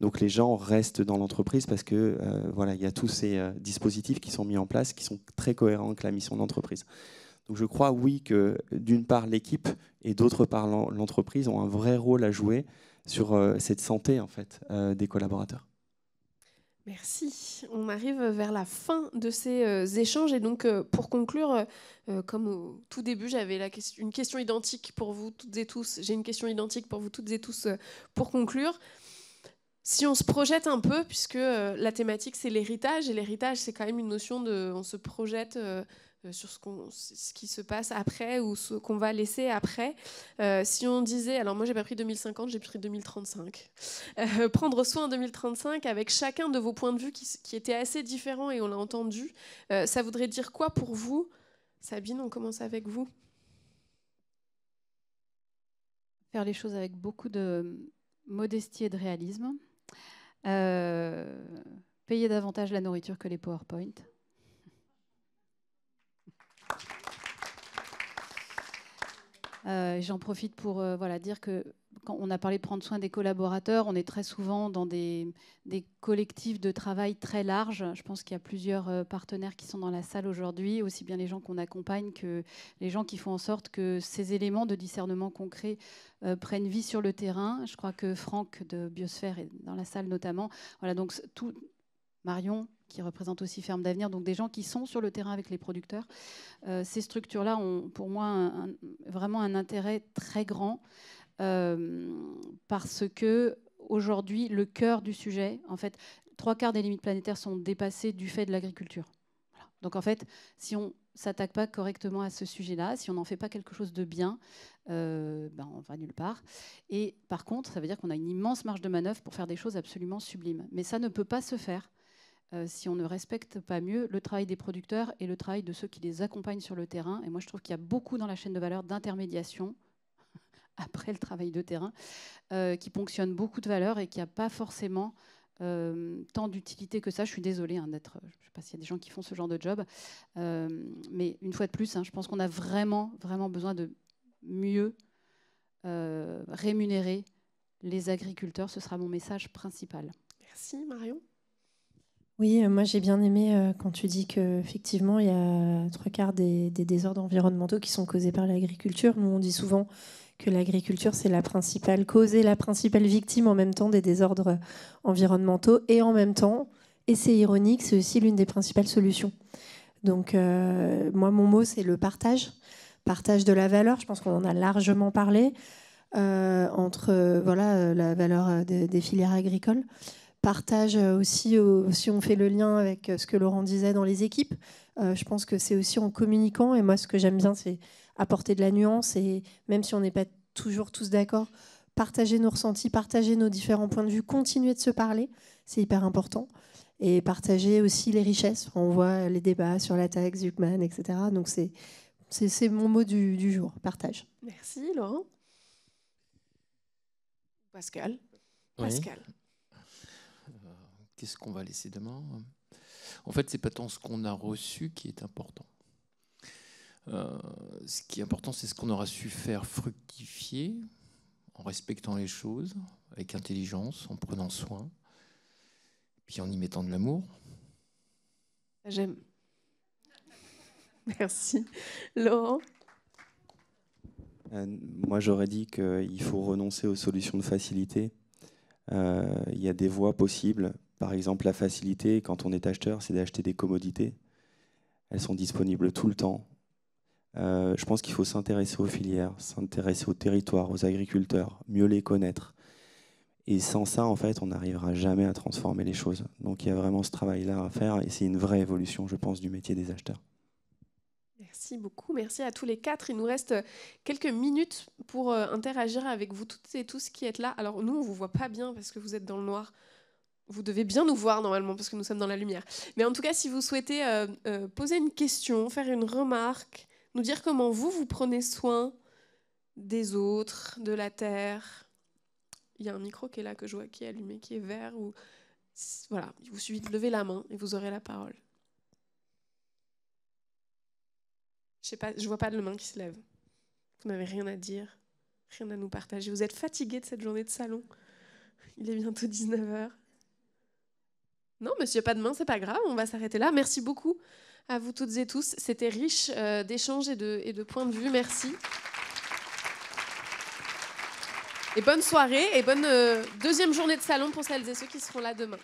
Donc les gens restent dans l'entreprise parce que voilà, il y a tous ces dispositifs qui sont mis en place, qui sont très cohérents avec la mission de l'entreprise. Donc je crois, oui, que d'une part l'équipe et d'autre part l'entreprise ont un vrai rôle à jouer sur cette santé en fait, des collaborateurs. Merci. On arrive vers la fin de ces échanges. Et donc, pour conclure, comme au tout début, j'avais une question identique pour vous toutes et tous. J'ai une question identique pour vous toutes et tous pour conclure. Si on se projette un peu, puisque la thématique, c'est l'héritage, et l'héritage, c'est quand même une notion de... On se projette sur ce qui se passe après ou ce qu'on va laisser après. Si on disait, alors moi j'ai pas pris 2050, j'ai pris 2035. Prendre soin en 2035 avec chacun de vos points de vue qui étaient assez différents et on l'a entendu, ça voudrait dire quoi pour vous? Sabine, on commence avec vous. Faire les choses avec beaucoup de modestie et de réalisme. Payer davantage la nourriture que les PowerPoint. J'en profite pour dire que quand on a parlé de prendre soin des collaborateurs, on est très souvent dans des collectifs de travail très larges. Je pense qu'il y a plusieurs partenaires qui sont dans la salle aujourd'hui, aussi bien les gens qu'on accompagne que les gens qui font en sorte que ces éléments de discernement concret prennent vie sur le terrain. Je crois que Franck de Biosphère est dans la salle notamment. Voilà, donc tout... Marion, qui représente aussi Ferme d'Avenir, donc des gens qui sont sur le terrain avec les producteurs. Ces structures-là ont pour moi vraiment un intérêt très grand parce que aujourd'hui, le cœur du sujet, en fait, 3/4 des limites planétaires sont dépassées du fait de l'agriculture. Voilà. Donc en fait, si on ne s'attaque pas correctement à ce sujet-là, si on n'en fait pas quelque chose de bien, on va nulle part. Et par contre, ça veut dire qu'on a une immense marge de manœuvre pour faire des choses absolument sublimes. Mais ça ne peut pas se faire si on ne respecte pas mieux le travail des producteurs et le travail de ceux qui les accompagnent sur le terrain. Et moi, je trouve qu'il y a beaucoup dans la chaîne de valeur d'intermédiation, après le travail de terrain, qui ponctionne beaucoup de valeur et qui n'a pas forcément tant d'utilité que ça. Je suis désolée d'être... Je ne sais pas s'il y a des gens qui font ce genre de job. Mais une fois de plus, je pense qu'on a vraiment, vraiment besoin de mieux rémunérer les agriculteurs. Ce sera mon message principal. Merci, Marion. Oui, moi j'ai bien aimé quand tu dis qu'effectivement il y a 3/4 des désordres environnementaux qui sont causés par l'agriculture. Nous on dit souvent que l'agriculture c'est la principale cause et la principale victime en même temps des désordres environnementaux et en même temps, et c'est ironique, c'est aussi l'une des principales solutions. Donc moi mon mot c'est le partage de la valeur. Je pense qu'on en a largement parlé entre la valeur des filières agricoles. Partage aussi, si on fait le lien avec ce que Laurent disait dans les équipes, je pense que c'est aussi en communiquant. Et moi, ce que j'aime bien, c'est apporter de la nuance. Et même si on n'est pas toujours tous d'accord, partager nos ressentis, partager nos différents points de vue, continuer de se parler, c'est hyper important. Et partager aussi les richesses. On voit les débats sur la taxe, Zuckman, etc. Donc c'est mon mot du jour, partage. Merci, Laurent. Pascal. Oui. Pascal. Qu'est-ce qu'on va laisser demain? En fait, c'est pas tant ce qu'on a reçu qui est important. Ce qui est important, c'est ce qu'on aura su faire fructifier en respectant les choses, avec intelligence, en prenant soin, puis en y mettant de l'amour. J'aime. Merci. Laurent? Moi, j'aurais dit qu'il faut renoncer aux solutions de facilité. Il y a des voies possibles. Par exemple, la facilité, quand on est acheteur, c'est d'acheter des commodités. Elles sont disponibles tout le temps. Je pense qu'il faut s'intéresser aux filières, s'intéresser aux territoires, aux agriculteurs, mieux les connaître. Et sans ça, en fait, on n'arrivera jamais à transformer les choses. Donc il y a vraiment ce travail-là à faire et c'est une vraie évolution, je pense, du métier des acheteurs. Merci beaucoup. Merci à tous les quatre. Il nous reste quelques minutes pour interagir avec vous toutes et tous qui êtes là. Alors nous, on ne vous voit pas bien parce que vous êtes dans le noir. Vous devez bien nous voir normalement parce que nous sommes dans la lumière. Mais en tout cas, si vous souhaitez poser une question, faire une remarque, nous dire comment vous prenez soin des autres, de la terre. Il y a un micro qui est là, que je vois, qui est allumé, qui est vert. Voilà, il vous suffit de lever la main et vous aurez la parole. Je sais pas, je vois pas de main qui se lève. Vous n'avez rien à dire, rien à nous partager. Vous êtes fatigué de cette journée de salon. Il est bientôt 19h. Non, monsieur, pas de main, c'est pas grave, on va s'arrêter là. Merci beaucoup à vous toutes et tous. C'était riche d'échanges et de points de vue. Merci. Et bonne soirée et bonne deuxième journée de salon pour celles et ceux qui seront là demain.